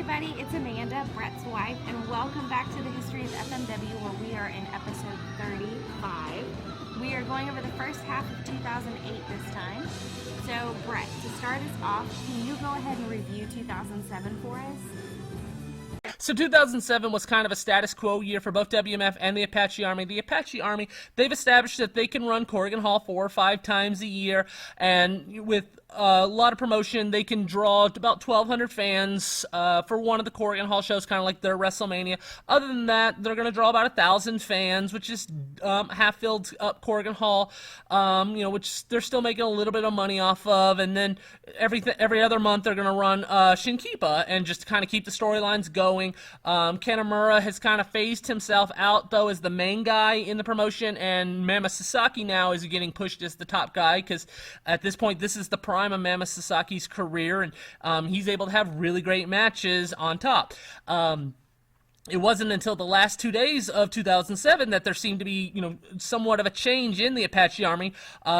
everybody, it's Amanda, Brett's wife, and welcome back to the History of FMW, where we are in episode 35. We are going over the first half of 2008 this time. So, Brett, to start us off, can you go ahead and review 2007 for us? So 2007 was kind of a status quo year for both WMF and the Apache Army. The Apache Army, they've established that they can run Corrigan Hall 4 or 5 times a year, and with a lot of promotion, they can draw about 1,200 fans for one of the Corrigan Hall shows, kind of like their WrestleMania. Other than that, they're going to draw about 1,000 fans, which is half-filled up Corrigan Hall, which they're still making a little bit of money off of. And then every other month, they're going to run Shinkiba and just kind of keep the storylines going. Kanemaru has kind of phased himself out, though, as the main guy in the promotion, and Mama Sasaki now is getting pushed as the top guy, because at this point, this is the prime of Mama Sasaki's career, and he's able to have really great matches on top. It wasn't until the last 2 days of 2007 that there seemed to be, somewhat of a change in the Apache Army.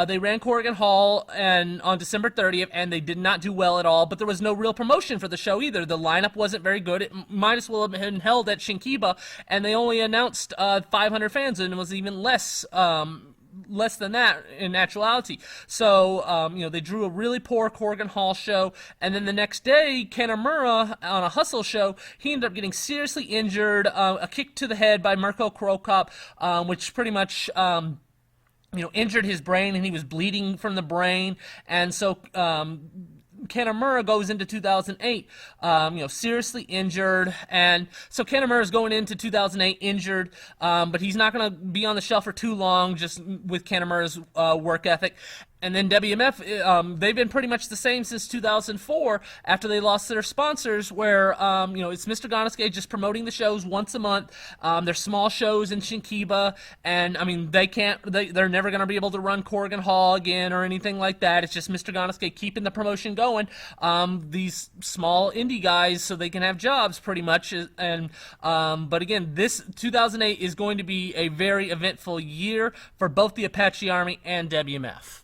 They ran Corrigan Hall on December 30th, and they did not do well at all, but there was no real promotion for the show either. The lineup wasn't very good. It might as well have been held at Shinkiba, and they only announced 500 fans, and it was even less than that in actuality. So, they drew a really poor Corrigan Hall show, and then the next day, Kanemaru, on a Hustle show, he ended up getting seriously injured, a kick to the head by Mirko Krokop, which pretty much injured his brain, and he was bleeding from the brain, and so Kanemaru goes into 2008, seriously injured, and so Kanemaru is going into 2008 injured, but he's not going to be on the shelf for too long, just with Kanemaru's work ethic. And then WMF, they've been pretty much the same since 2004 after they lost their sponsors, where, it's Mr. Ganosuke just promoting the shows once a month. They're small shows in Shinkiba, and, they're never going to be able to run Corrigan Hall again or anything like that. It's just Mr. Ganosuke keeping the promotion going. These small indie guys, so they can have jobs pretty much. But again, this 2008 is going to be a very eventful year for both the Apache Army and WMF.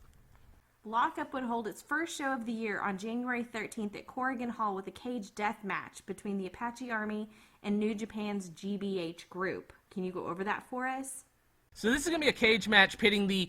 Lockup would hold its first show of the year on January 13th at Corrigan Hall with a cage death match between the Apache Army and New Japan's GBH group. Can you go over that for us? So this is going to be a cage match pitting the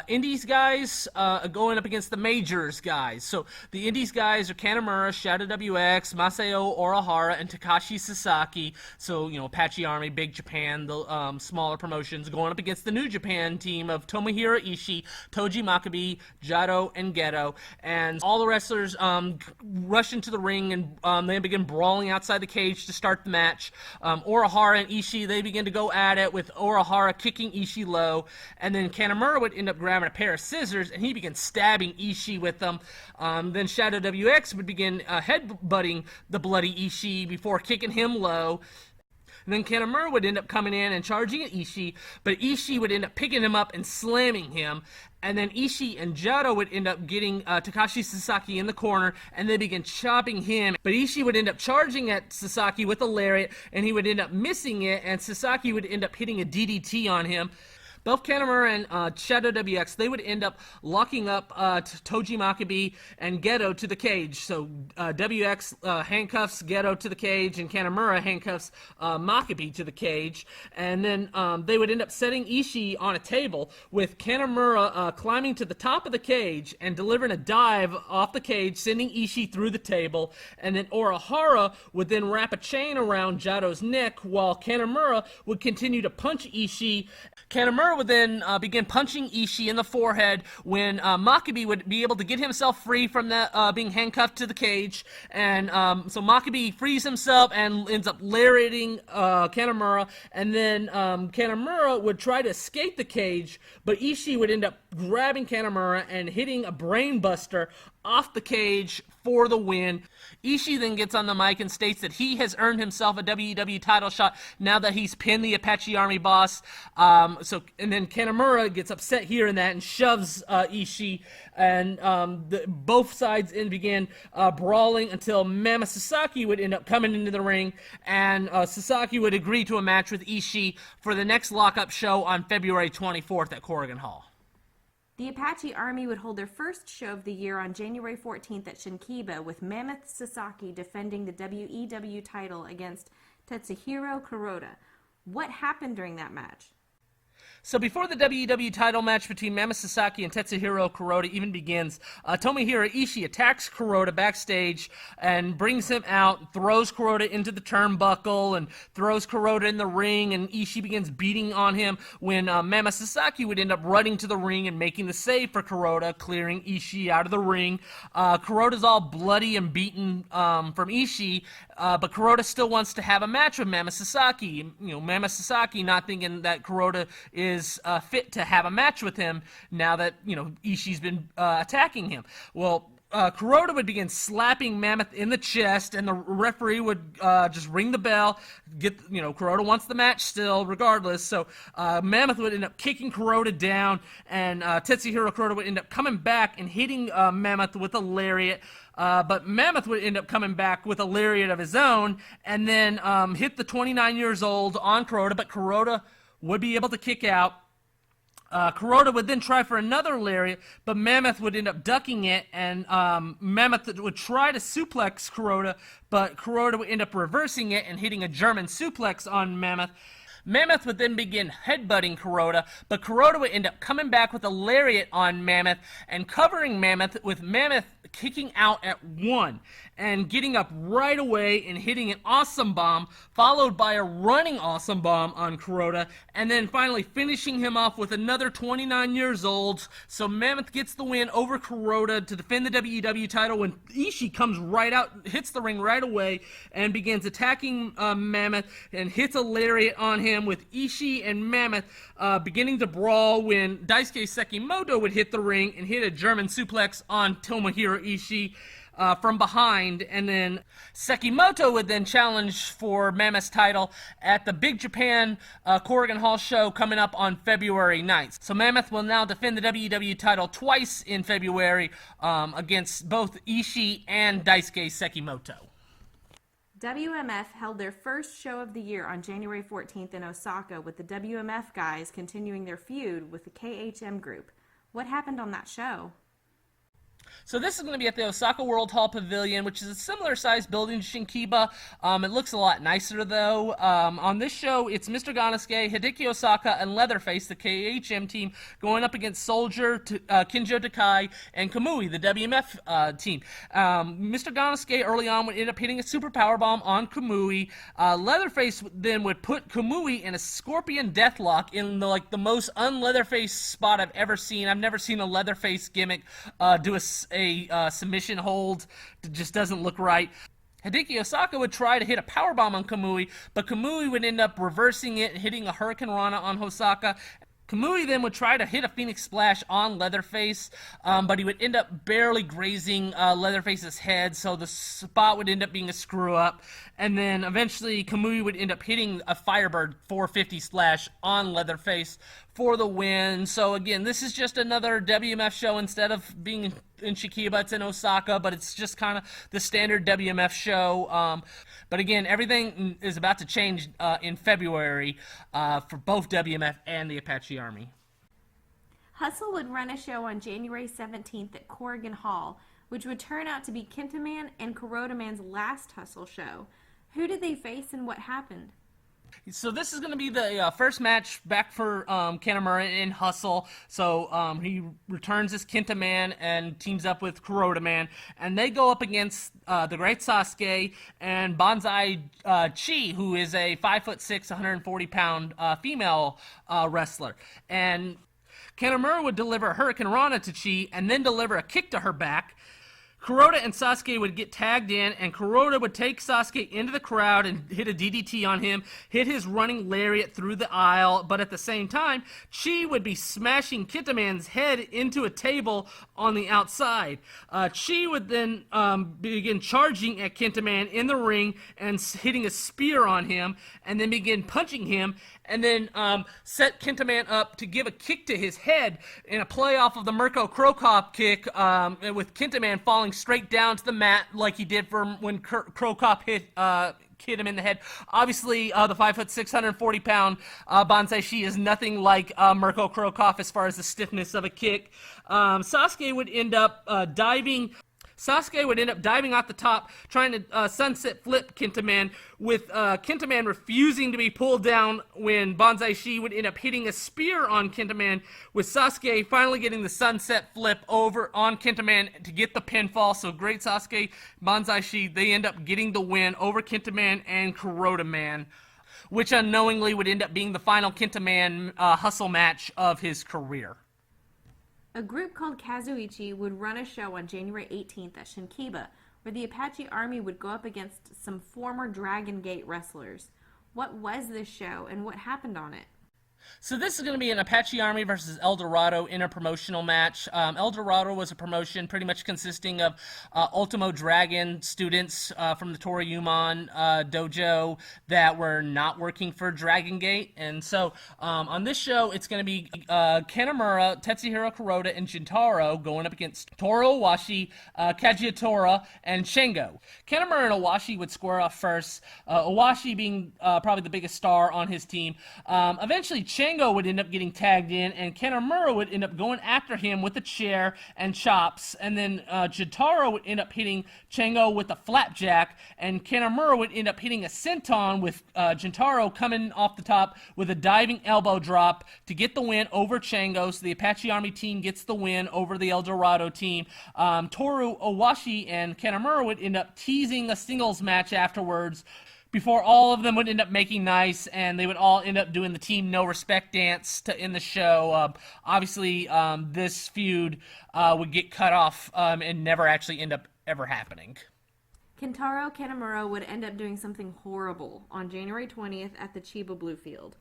Indies guys going up against the Majors guys. So the Indies guys are Kanemaru, Shadow WX, Masao Orihara, and Takashi Sasaki. So, Apache Army, Big Japan, the smaller promotions, going up against the New Japan team of Tomohiro Ishii, Toji Makabe, Jado, and Geto. And all the wrestlers rush into the ring, and they begin brawling outside the cage to start the match. Orihara and Ishii, they begin to go at it, with Orihara kicking Ishii low, and then Kanemaru would end up grabbing a pair of scissors, and he began stabbing Ishii with them. Then Shadow WX would begin headbutting the bloody Ishii before kicking him low. And then Kanemaru would end up coming in and charging at Ishii, but Ishii would end up picking him up and slamming him. And then Ishii and Jado would end up getting Takashi Sasaki in the corner, and they began chopping him. But Ishii would end up charging at Sasaki with a lariat, and he would end up missing it, and Sasaki would end up hitting a DDT on him. Both Kanemaru and Shadow WX, they would end up locking up Toji Makabe and Geto to the cage. So WX handcuffs Geto to the cage, and Kanemaru handcuffs Makabe to the cage. And then they would end up setting Ishii on a table, with Kanemaru climbing to the top of the cage and delivering a dive off the cage, sending Ishii through the table. And then Orihara would then wrap a chain around Jado's neck, while Kanemaru would continue to punch Ishii. Kanemaru would then begin punching Ishii in the forehead when Makabe would be able to get himself free from that being handcuffed to the cage. And so Makabe frees himself and ends up lariating Kanemaru. And then Kanemaru would try to escape the cage, but Ishii would end up grabbing Kanemaru and hitting a brain buster off the cage for the win. Ishii then gets on the mic and states that he has earned himself a WWE title shot now that he's pinned the Apache Army boss. And then Kanemaru gets upset hearing that and shoves Ishii, and both sides began brawling until Mama Sasaki would end up coming into the ring, and Sasaki would agree to a match with Ishii for the next lockup show on February 24th at Corrigan Hall. The Apache Army would hold their first show of the year on January 14th at Shinkiba, with Mammoth Sasaki defending the WEW title against Tetsuhiro Kuroda. What happened during that match? So before the WEW title match between Mammoth Sasaki and Tetsuhiro Kuroda even begins, Tomohiro Ishii attacks Kuroda backstage and brings him out, throws Kuroda into the turnbuckle, and throws Kuroda in the ring, and Ishii begins beating on him when Mammoth Sasaki would end up running to the ring and making the save for Kuroda, clearing Ishii out of the ring. Kuroda's all bloody and beaten from Ishii, but Kuroda still wants to have a match with Mammoth Sasaki. Mammoth Sasaki not thinking that Kuroda is fit to have a match with him now that, Ishii's been attacking him. Well, Kuroda would begin slapping Mammoth in the chest, and the referee would just ring the bell. Kuroda wants the match still, regardless. So Mammoth would end up kicking Kuroda down, and Tetsuhiro Kuroda would end up coming back and hitting Mammoth with a lariat. But Mammoth would end up coming back with a lariat of his own, and then hit the 29 years old on Kuroda, but Kuroda would be able to kick out. Kuroda would then try for another lariat, but Mammoth would end up ducking it, and Mammoth would try to suplex Kuroda, but Kuroda would end up reversing it and hitting a German suplex on Mammoth. Mammoth would then begin headbutting Kuroda, but Kuroda would end up coming back with a lariat on Mammoth and covering Mammoth, with Mammoth kicking out at one and getting up right away and hitting an awesome bomb, followed by a running awesome bomb on Kuroda, and then finally finishing him off with another 29 years old. So Mammoth gets the win over Kuroda to defend the WEW title when Ishii comes right out, hits the ring right away, and begins attacking Mammoth and hits a lariat on him, with Ishii and Mammoth beginning to brawl when Daisuke Sekimoto would hit the ring and hit a German suplex on Tomohiro Ishii from behind, and then Sekimoto would then challenge for Mammoth's title at the Big Japan Corrigan Hall show coming up on February 9th. So Mammoth will now defend the WEW title twice in February against both Ishii and Daisuke Sekimoto. WMF held their first show of the year on January 14th in Osaka, with the WMF guys continuing their feud with the KHM group. What happened on that show? So this is going to be at the Osaka World Hall Pavilion, which is a similar-sized building to Shinkiba. It looks a lot nicer, though. On this show, it's Mr. Ganosuke, Hideki Osaka, and Leatherface, the KHM team, going up against Soldier, Kinjo Takai, and Kamui, the WMF team. Mr. Ganosuke early on would end up hitting a super powerbomb on Kamui. Leatherface then would put Kamui in a scorpion deathlock in the most un-Leatherface spot I've ever seen. I've never seen a Leatherface gimmick do a submission hold. It just doesn't look right. Hideki Osaka would try to hit a powerbomb on Kamui, but Kamui would end up reversing it and hitting a Hurricane Rana on Osaka. Kamui then would try to hit a Phoenix Splash on Leatherface, but he would end up barely grazing Leatherface's head, so the spot would end up being a screw-up. And then eventually Kamui would end up hitting a Firebird 450 Splash on Leatherface for the win. So again, this is just another WMF show. Instead of being in Shinkiba, it's in Osaka, but it's just kind of the standard WMF show. But again, everything is about to change in February for both WMF and the Apache Army. Hustle would run a show on January 17th at Corrigan Hall, which would turn out to be Kenta Man and Kuroda Man's last Hustle show. Who did they face and what happened? So this is going to be the first match back for Kanemaru in Hustle. So he returns as Kenta Man and teams up with Kuroda Man, and they go up against the Great Sasuke and Banzai Chi, who is a 5'6", 140-pound female wrestler. And Kanemaru would deliver a Hurricane Rana to Chi and then deliver a kick to her back. Kuroda and Sasuke would get tagged in, and Kuroda would take Sasuke into the crowd and hit a DDT on him, hit his running lariat through the aisle, but at the same time, Chi would be smashing Kenta Man's head into a table on the outside. Chi would then begin charging at Kenta Man in the ring and hitting a spear on him, and then begin punching him, and then set Kentaman up to give a kick to his head in a play off of the Mirko Cro Cop kick, with Kentaman falling straight down to the mat like he did for when Cro Cop hit him in the head. Obviously, the 5'6", 640-pound Banzai Shi is nothing like Mirko Cro Cop as far as the stiffness of a kick. Sasuke would end up diving off the top, trying to sunset flip Kentaman, with Kentaman refusing to be pulled down when Banzai Shi would end up hitting a spear on Kentaman, with Sasuke finally getting the sunset flip over on Kentaman to get the pinfall. So great Sasuke, Banzai Shi, they end up getting the win over Kentaman and Kuroda Man, which unknowingly would end up being the final Kentaman hustle match of his career. A group called Kazuichi would run a show on January 18th at Shinkiba, where the Apache Army would go up against some former Dragon Gate wrestlers. What was this show, and what happened on it? So this is going to be an Apache Army versus El Dorado interpromotional match. El Dorado was a promotion pretty much consisting of Ultimo Dragon students from the Toryumon dojo that were not working for Dragon Gate. And so on this show, it's going to be Kanamura, Tetsuhiro Kuroda, and Jintaro going up against Toru Owashi, Kagetora, and Shingo. Kanamura and Owashi would square off first, Owashi being probably the biggest star on his team. Eventually, Shingo would end up getting tagged in, and Kanamura would end up going after him with a chair and chops, and then Jintaro would end up hitting Shingo with a flapjack, and Kanamura would end up hitting a senton with Jintaro coming off the top with a diving elbow drop to get the win over Shingo. So the Apache Army team gets the win over the El Dorado team. Toru Owashi and Kanamura would end up teasing a singles match afterwards, before all of them would end up making nice, and they would all end up doing the Team No Respect dance to end the show. Obviously, this feud would get cut off and never actually end up ever happening. Kentaro Kanamura would end up doing something horrible on January 20th at the Chiba Bluefield.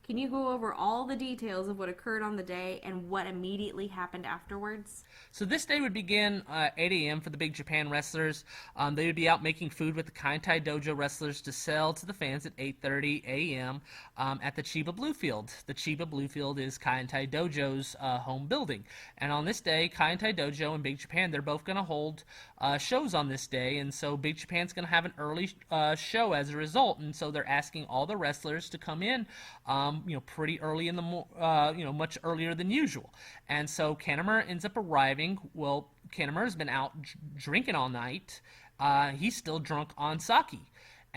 Can you go over all the details of what occurred on the day and what immediately happened afterwards? So this day would begin 8 a.m. for the Big Japan wrestlers. They would be out making food with the Kaintai Dojo wrestlers to sell to the fans at 8:30 a.m. At the Chiba Bluefield. The Chiba Bluefield is Kaintai Dojo's home building. And on this day, Kaintai Dojo and Big Japan, they're both going to hold shows on this day. And so Big Japan's going to have an early show as a result. And so they're asking all the wrestlers to come in pretty early in the much earlier than usual. And so Kanamura ends up arriving. Well, Kanamura's been out drinking all night. He's still drunk on sake.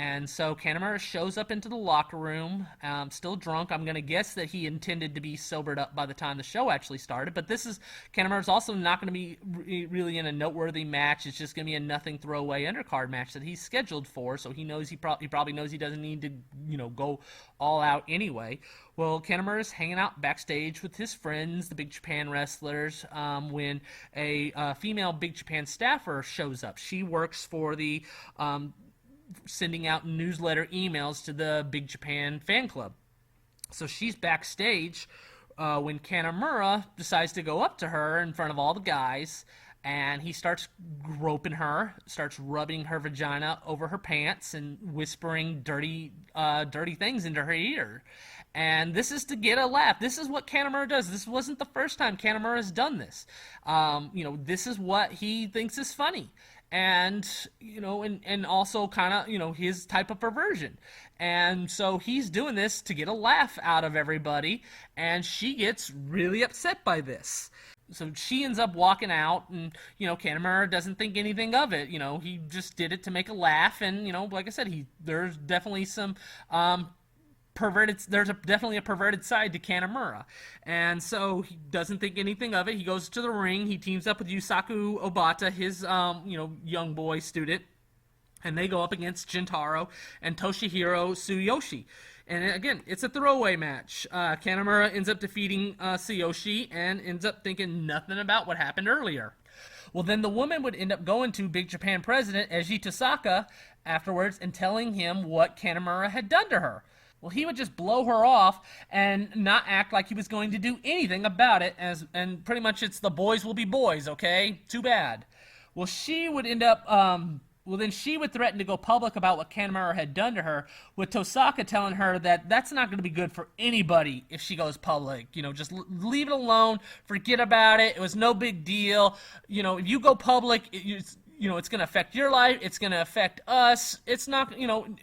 And so Kanamura shows up into the locker room, still drunk. I'm going to guess that he intended to be sobered up by the time the show actually started. But Kanamura's also not going to be really in a noteworthy match. It's just going to be a nothing throwaway undercard match that he's scheduled for. So he knows he probably knows he doesn't need to go all out anyway. Well, Kanamura's hanging out backstage with his friends, the Big Japan wrestlers, when a female Big Japan staffer shows up. She works for the sending out newsletter emails to the Big Japan fan club. So she's backstage when Kanamura decides to go up to her in front of all the guys, and he starts groping her, starts rubbing her vagina over her pants and whispering dirty things into her ear. And this is to get a laugh. This is what Kanamura does. This wasn't the first time Kanamura has done this. This is what he thinks is funny. And also kind of, his type of perversion. And so he's doing this to get a laugh out of everybody, and she gets really upset by this. So she ends up walking out, and, Kanamura doesn't think anything of it. He just did it to make a laugh, and, like I said, there's definitely some definitely a perverted side to Kanamura. And so he doesn't think anything of it. He goes to the ring. He teams up with Yusaku Obata, his, young boy student. And they go up against Jintaro and Toshihiro Tsuyoshi. And again, it's a throwaway match. Kanamura ends up defeating Tsuyoshi and ends up thinking nothing about what happened earlier. Well, then the woman would end up going to Big Japan president Eiji Tasaka afterwards and telling him what Kanamura had done to her. Well, he would just blow her off and not act like he was going to do anything about it, and pretty much it's the boys will be boys, okay? Too bad. Well, she would end up Well, then she would threaten to go public about what Kanemaru had done to her, with Tosaka telling her that that's not going to be good for anybody if she goes public. Just leave it alone, forget about it. It was no big deal. If you go public, it's going to affect your life. It's going to affect us. It's not,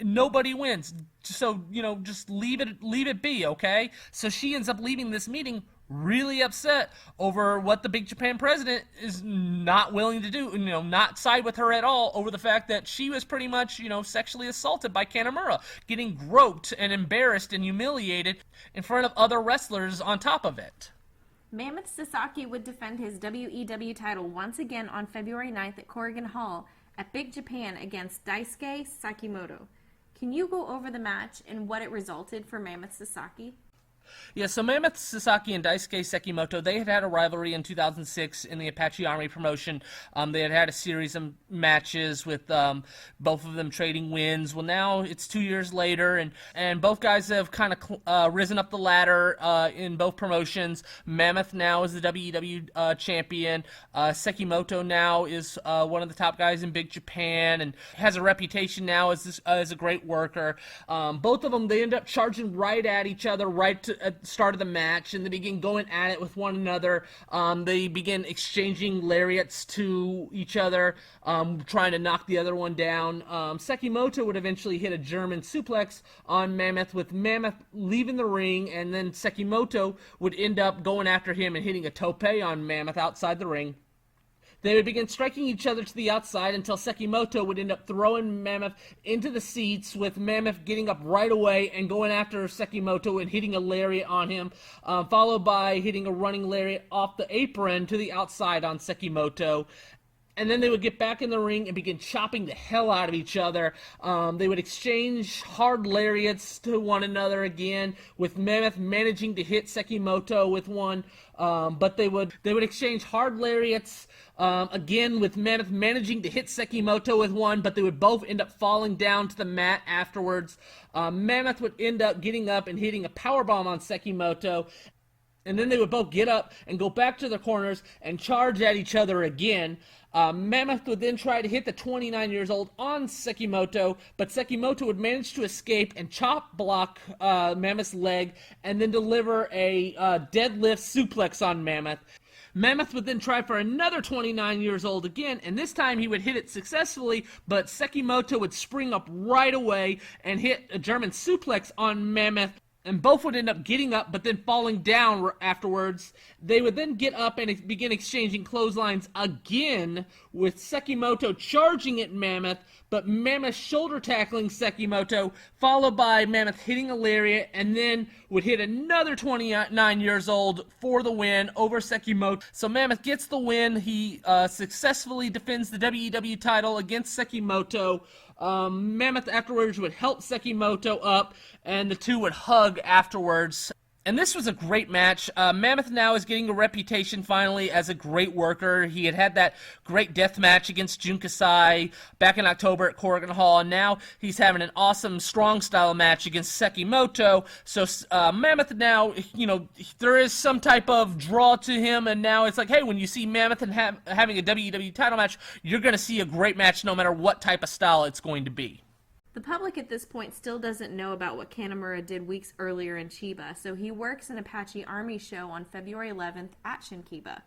nobody wins. So, just leave it be, okay? So she ends up leaving this meeting really upset over what the Big Japan president is not willing to do, not side with her at all over the fact that she was pretty much, sexually assaulted by Kanemaru, getting groped and embarrassed and humiliated in front of other wrestlers on top of it. Mammoth Sasaki would defend his WEW title once again on February 9th at Corrigan Hall at Big Japan against Daisuke Sakimoto. Can you go over the match and what it resulted for Mammoth Sasaki? Yeah, so Mammoth Sasaki and Daisuke Sekimoto, they had a rivalry in 2006 in the Apache Army promotion. They had a series of matches with both of them trading wins. Well, now it's 2 years later, and both guys have kind of risen up the ladder in both promotions. Mammoth now is the WEW champion. Sekimoto now is one of the top guys in Big Japan and has a reputation now as a great worker. Both of them, they end up charging right at each other at the start of the match, and they begin going at it with one another. They begin exchanging lariats to each other, trying to knock the other one down. Sekimoto would eventually hit a German suplex on Mammoth, with Mammoth leaving the ring, and then Sekimoto would end up going after him and hitting a tope on Mammoth outside the ring. They would begin striking each other to the outside until Sekimoto would end up throwing Mammoth into the seats, with Mammoth getting up right away and going after Sekimoto and hitting a lariat on him, followed by hitting a running lariat off the apron to the outside on Sekimoto. And then they would get back in the ring and begin chopping the hell out of each other. They would exchange hard lariats to one another again, with Mammoth managing to hit Sekimoto with one. But they would exchange hard lariats again, with Mammoth managing to hit Sekimoto with one, but they would both end up falling down to the mat afterwards. Mammoth would end up getting up and hitting a powerbomb on Sekimoto. And then they would both get up and go back to their corners and charge at each other again. Mammoth would then try to hit the 29 years old on Sekimoto, but Sekimoto would manage to escape and chop block Mammoth's leg and then deliver a deadlift suplex on Mammoth. Mammoth would then try for another 29 years old again, and this time he would hit it successfully, but Sekimoto would spring up right away and hit a German suplex on Mammoth. And both would end up getting up, but then falling down afterwards. They would then get up and begin exchanging clotheslines again, with Sekimoto charging at Mammoth, but Mammoth shoulder tackling Sekimoto, followed by Mammoth hitting a lariat, and then would hit another 29 years old for the win over Sekimoto. So Mammoth gets the win. He successfully defends the WEW title against Sekimoto. Mammoth afterwards would help Sekimoto up, and the two would hug afterwards. And this was a great match. Mammoth now is getting a reputation finally as a great worker. He had that great death match against Jun Kasai back in October at Corrigan Hall, and now he's having an awesome strong style match against Sekimoto. So Mammoth now, there is some type of draw to him, and now it's like, hey, when you see Mammoth and having a WWE title match, you're going to see a great match no matter what type of style it's going to be. The public at this point still doesn't know about what Kanemaru did weeks earlier in Chiba, so he works an Apache Army show on February 11th at Shinkiba.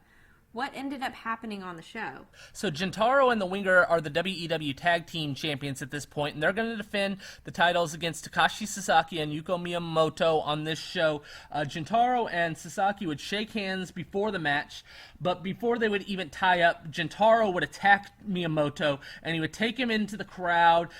What ended up happening on the show? So Gentaro and the Winger are the WEW Tag Team Champions at this point, and they're going to defend the titles against Takashi Sasaki and Yuko Miyamoto on this show. Gentaro and Sasaki would shake hands before the match, but before they would even tie up, Gentaro would attack Miyamoto, and he would take him into the crowd,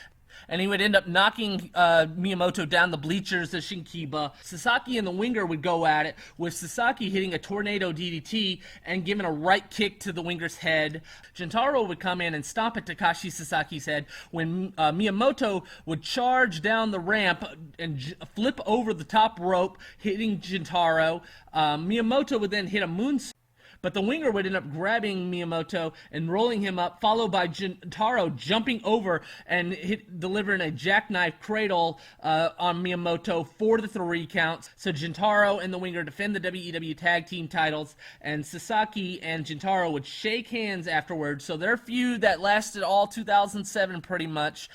and he would end up knocking Miyamoto down the bleachers of Shinkiba. Sasaki and the Winger would go at it, with Sasaki hitting a tornado DDT and giving a right kick to the Winger's head. Gentaro would come in and stomp at Takashi Sasaki's head when Miyamoto would charge down the ramp and flip over the top rope, hitting Gentaro. Miyamoto would then hit a moonsault. but the winger would end up grabbing Miyamoto and rolling him up, followed by Jintaro jumping over and delivering a jackknife cradle on Miyamoto for the 3 counts. So Jintaro and the winger defend the WEW Tag Team titles, and Sasaki and Jintaro would shake hands afterwards. So their feud that lasted all 2007 pretty much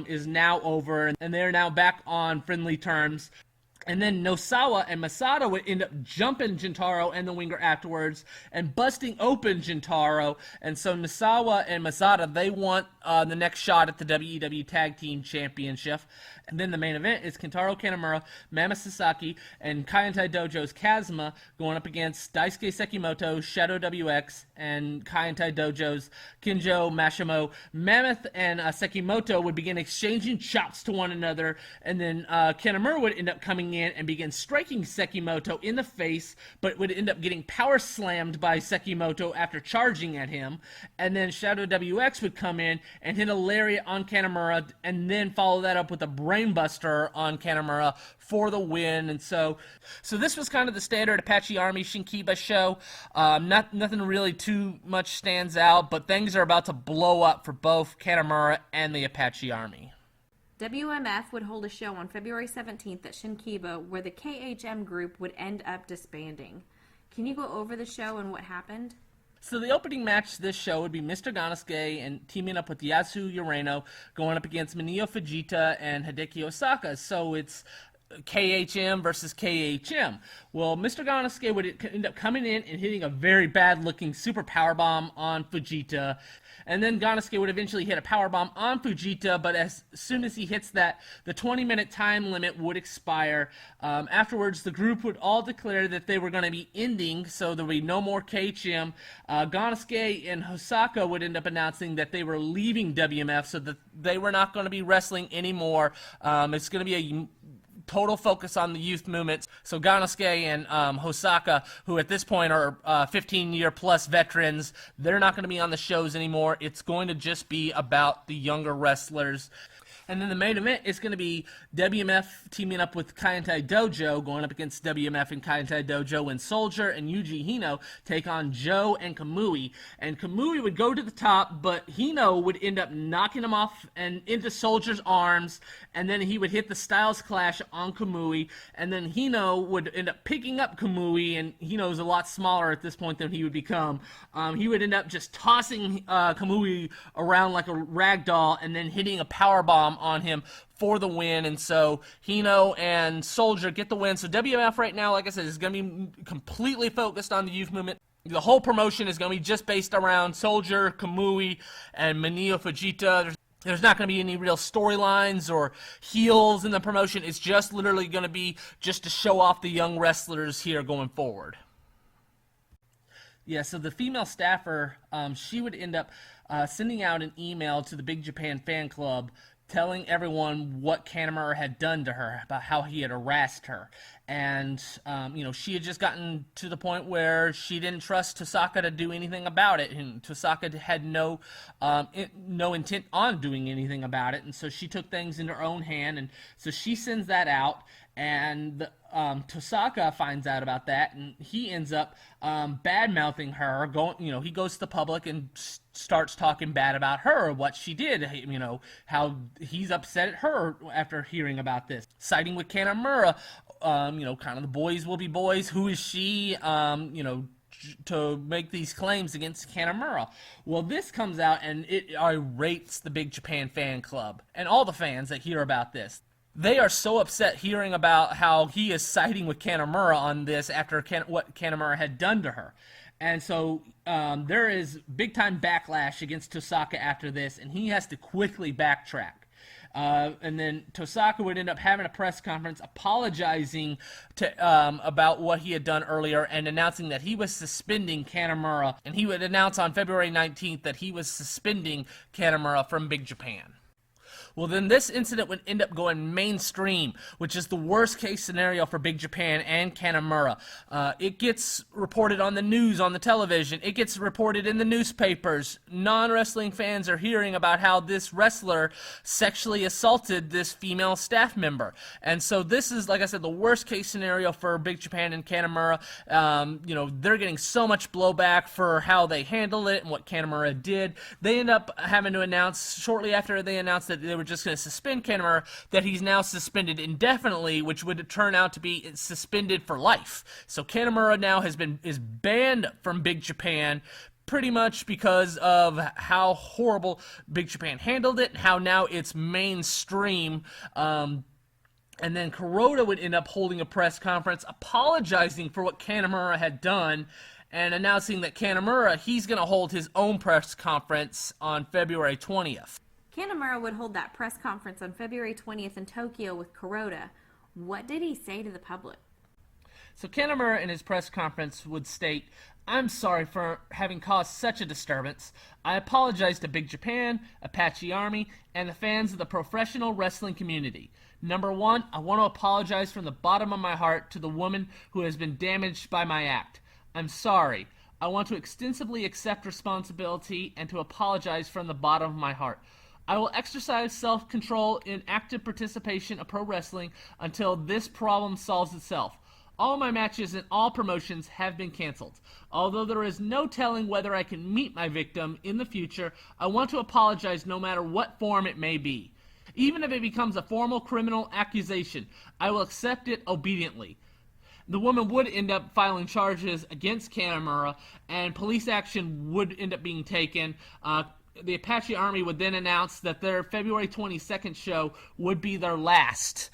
is now over, and they're now back on friendly terms. And then Nosawa and Masada would end up jumping Jintaro and the winger afterwards and busting open Jintaro. And so Nosawa and Masada, they want the next shot at the WEW Tag Team Championship. And then the main event is Kentaro Kanemaru, Mama Sasaki, and Kaientai Dojo's Kazuma going up against Daisuke Sekimoto, Shadow WX, and Kaientai Dojo's Kinjo Mashimo. Mammoth and Sekimoto would begin exchanging chops to one another, and then Kanemaru would end up coming in and begin striking Sekimoto in the face, but would end up getting power slammed by Sekimoto after charging at him. And then Shadow WX would come in and hit a lariat on Kanemaru, and then follow that up with a brainbuster on Kanemaru for the win. And so this was kind of the standard Apache Army Shinkiba show. Nothing really too much stands out, but things are about to blow up for both Kanemaru and the Apache Army. WMF would hold a show on February 17th at Shinkiba where the KHM group would end up disbanding. Can you go over the show and what happened? So the opening match to this show would be Mr. Ganosuke and teaming up with Yasu Urano going up against Minio Fujita and Hideki Osaka. So it's KHM versus KHM. Well, Mr. Ganosuke would end up coming in and hitting a very bad-looking super powerbomb on Fujita. And then Ganosuke would eventually hit a powerbomb on Fujita, but as soon as he hits that, the 20-minute time limit would expire. Afterwards, the group would all declare that they were going to be ending, so there would be no more KHM. Ganosuke and Hosaka would end up announcing that they were leaving WMF, so that they were not going to be wrestling anymore. It's going to be a total focus on the youth movements. So Ganosuke and Hosaka, who at this point are 15-year-plus veterans, they're not going to be on the shows anymore. It's going to just be about the younger wrestlers. And then the main event is going to be WMF teaming up with Kaientai Dojo, going up against WMF and Kaientai Dojo, when Soldier and Yuji Hino take on Joe and Kamui. And Kamui would go to the top, but Hino would end up knocking him off and into Soldier's arms, and then he would hit the Styles Clash on Kamui, and then Hino would end up picking up Kamui, and Hino's a lot smaller at this point than he would become. He would end up just tossing Kamui around like a rag doll, and then hitting a powerbomb on him for the win. And so Hino and Soldier get the win. So WMF right now, like I said, is going to be completely focused on the youth movement. The whole promotion is going to be just based around Soldier, Kamui, and Minio Fujita. There's not going to be any real storylines or heels in the promotion. It's just literally going to be just to show off the young wrestlers here going forward. Yeah, so the female staffer, she would end up sending out an email to the Big Japan fan club telling everyone what Kanemaru had done to her, about how he had harassed her. And, she had just gotten to the point where she didn't trust Tosaka to do anything about it, and Tosaka had no intent on doing anything about it, and so she took things in her own hand, and so she sends that out, and Tosaka finds out about that, and he ends up bad-mouthing her. He goes to the public and starts talking bad about her, what she did, how he's upset at her after hearing about this. Siding with Kanemaru, kind of the boys will be boys. Who is she, to make these claims against Kanemaru? Well, this comes out and it irates the Big Japan fan club and all the fans that hear about this. They are so upset hearing about how he is siding with Kanemaru on this after what Kanemaru had done to her. And so there is big-time backlash against Tosaka after this, and he has to quickly backtrack. And then Tosaka would end up having a press conference apologizing about what he had done earlier and announcing that he was suspending Kanemaru. And he would announce on February 19th that he was suspending Kanemaru from Big Japan. Well, then this incident would end up going mainstream, which is the worst case scenario for Big Japan and Kanemaru. It gets reported on the news, on the television. It gets reported in the newspapers. Non-wrestling fans are hearing about how this wrestler sexually assaulted this female staff member. And so this is, like I said, the worst case scenario for Big Japan and Kanemaru. They're getting so much blowback for how they handled it and what Kanemaru did. They end up having to announce, shortly after they announced that they were just going to suspend Kanemaru, that he's now suspended indefinitely, which would turn out to be suspended for life. So Kanemaru now is banned from Big Japan, pretty much because of how horrible Big Japan handled it, and how now it's mainstream. And then Kuroda would end up holding a press conference apologizing for what Kanemaru had done and announcing that Kanemaru, he's going to hold his own press conference on February 20th. Kanemaru would hold that press conference on February 20th in Tokyo with Kuroda. What did he say to the public? So Kanemaru in his press conference would state, "I'm sorry for having caused such a disturbance. I apologize to Big Japan, Apache Army, and the fans of the professional wrestling community. Number one, I want to apologize from the bottom of my heart to the woman who has been damaged by my act. I'm sorry. I want to extensively accept responsibility and to apologize from the bottom of my heart. I will exercise self-control in active participation of pro wrestling until this problem solves itself. All my matches in all promotions have been canceled. Although there is no telling whether I can meet my victim in the future, I want to apologize no matter what form it may be. Even if it becomes a formal criminal accusation, I will accept it obediently." The woman would end up filing charges against Kanemaru, and police action would end up being taken. The Apache Army would then announce that their February 22nd show would be their last.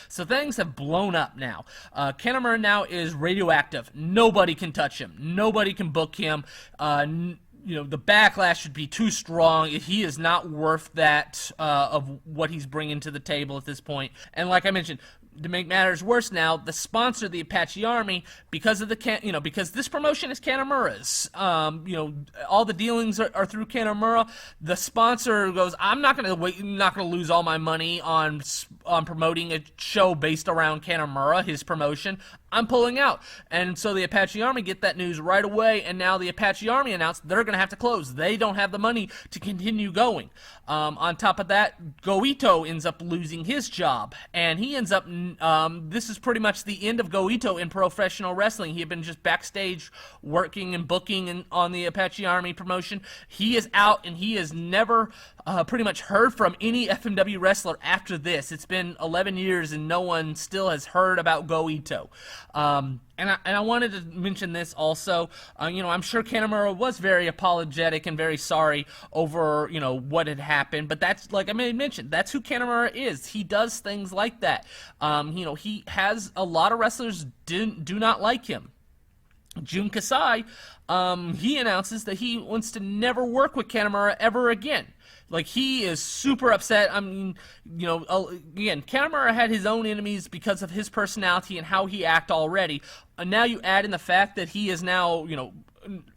So things have blown up now. Kanemaru now is radioactive. Nobody can touch him. Nobody can book him. The backlash should be too strong. He is not worth that of what he's bringing to the table at this point. And like I mentioned, to make matters worse now, the sponsor of the Apache Army, because of because this promotion is Kanemaru's, all the dealings are through Kanemaru. The sponsor goes, I'm not going to lose all my money on promoting a show based around Kanemaru, his promotion. I'm pulling out. And so the Apache Army get that news right away, and now the Apache Army announced they're going to have to close. They don't have the money to continue going. On top of that, Go Ito ends up losing his job, and he ends up, this is pretty much the end of Go Ito in professional wrestling. He had been just backstage working and booking on the Apache Army promotion. He is out, and he has never pretty much heard from any FMW wrestler after this. It's been 11 years, and no one still has heard about Go Ito. And I wanted to mention this also. I'm sure Kanemaru was very apologetic and very sorry over, what had happened. But that's, like I mentioned, that's who Kanemaru is. He does things like that. He has a lot of wrestlers do not like him. Jun Kasai, he announces that he wants to never work with Kanemaru ever again. Like, he is super upset. I mean, again, Kanemaru had his own enemies because of his personality and how he act already. And now you add in the fact that he is now,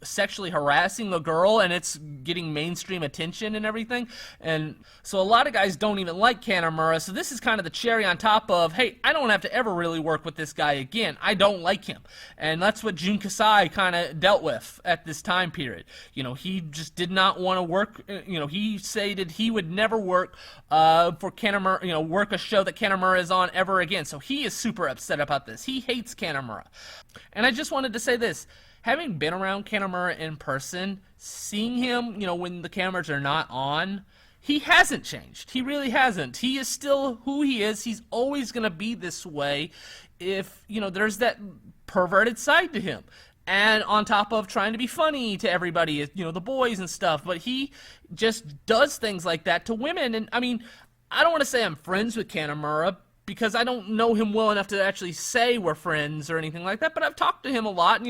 sexually harassing the girl, and it's getting mainstream attention and everything. And so a lot of guys don't even like Kanemaru. So this is kind of the cherry on top of, hey, I don't have to ever really work with this guy again. I don't like him. And that's what Jun Kasai kind of dealt with at this time period. He just did not want to work. He stated he would never work for Kanemaru, work a show that Kanemaru is on ever again. So he is super upset about this. He hates Kanemaru. And I just wanted to say this. Having been around Kanemaru in person, seeing him, when the cameras are not on, he hasn't changed. He really hasn't. He is still who he is. He's always going to be this way if, there's that perverted side to him. And on top of trying to be funny to everybody, the boys and stuff. But he just does things like that to women. And, I mean, I don't want to say I'm friends with Kanemaru, because I don't know him well enough to actually say we're friends or anything like that. But I've talked to him a lot.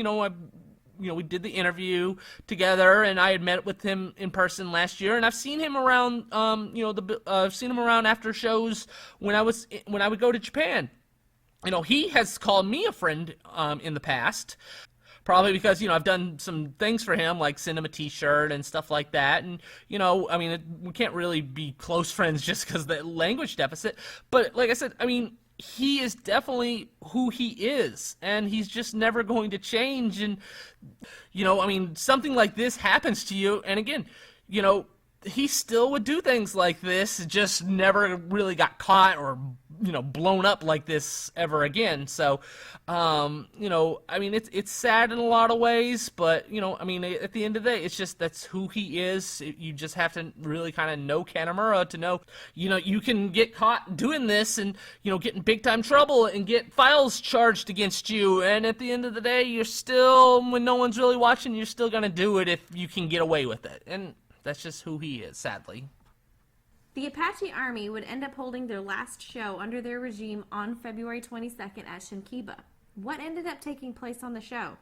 We did the interview together, and I had met with him in person last year, and I've seen him around, I've seen him around after shows when I would go to Japan. He has called me a friend in the past, probably because, I've done some things for him, like send him a t-shirt and stuff like that. And, I mean, we can't really be close friends just because of the language deficit. But like I said, I mean, he is definitely who he is, and he's just never going to change. And, I mean, something like this happens to you, and again, he still would do things like this, just never really got caught or, blown up like this ever again. So, I mean, it's sad in a lot of ways, but, I mean, at the end of the day, it's just that's who he is. You just have to really kind of know Kanemaru to know, you can get caught doing this and, get in big time trouble and get files charged against you. And at the end of the day, you're still, when no one's really watching, you're still going to do it if you can get away with it. And that's just who he is, sadly. The Apache Army would end up holding their last show under their regime on February 22nd at Shinkiba. What ended up taking place on the show?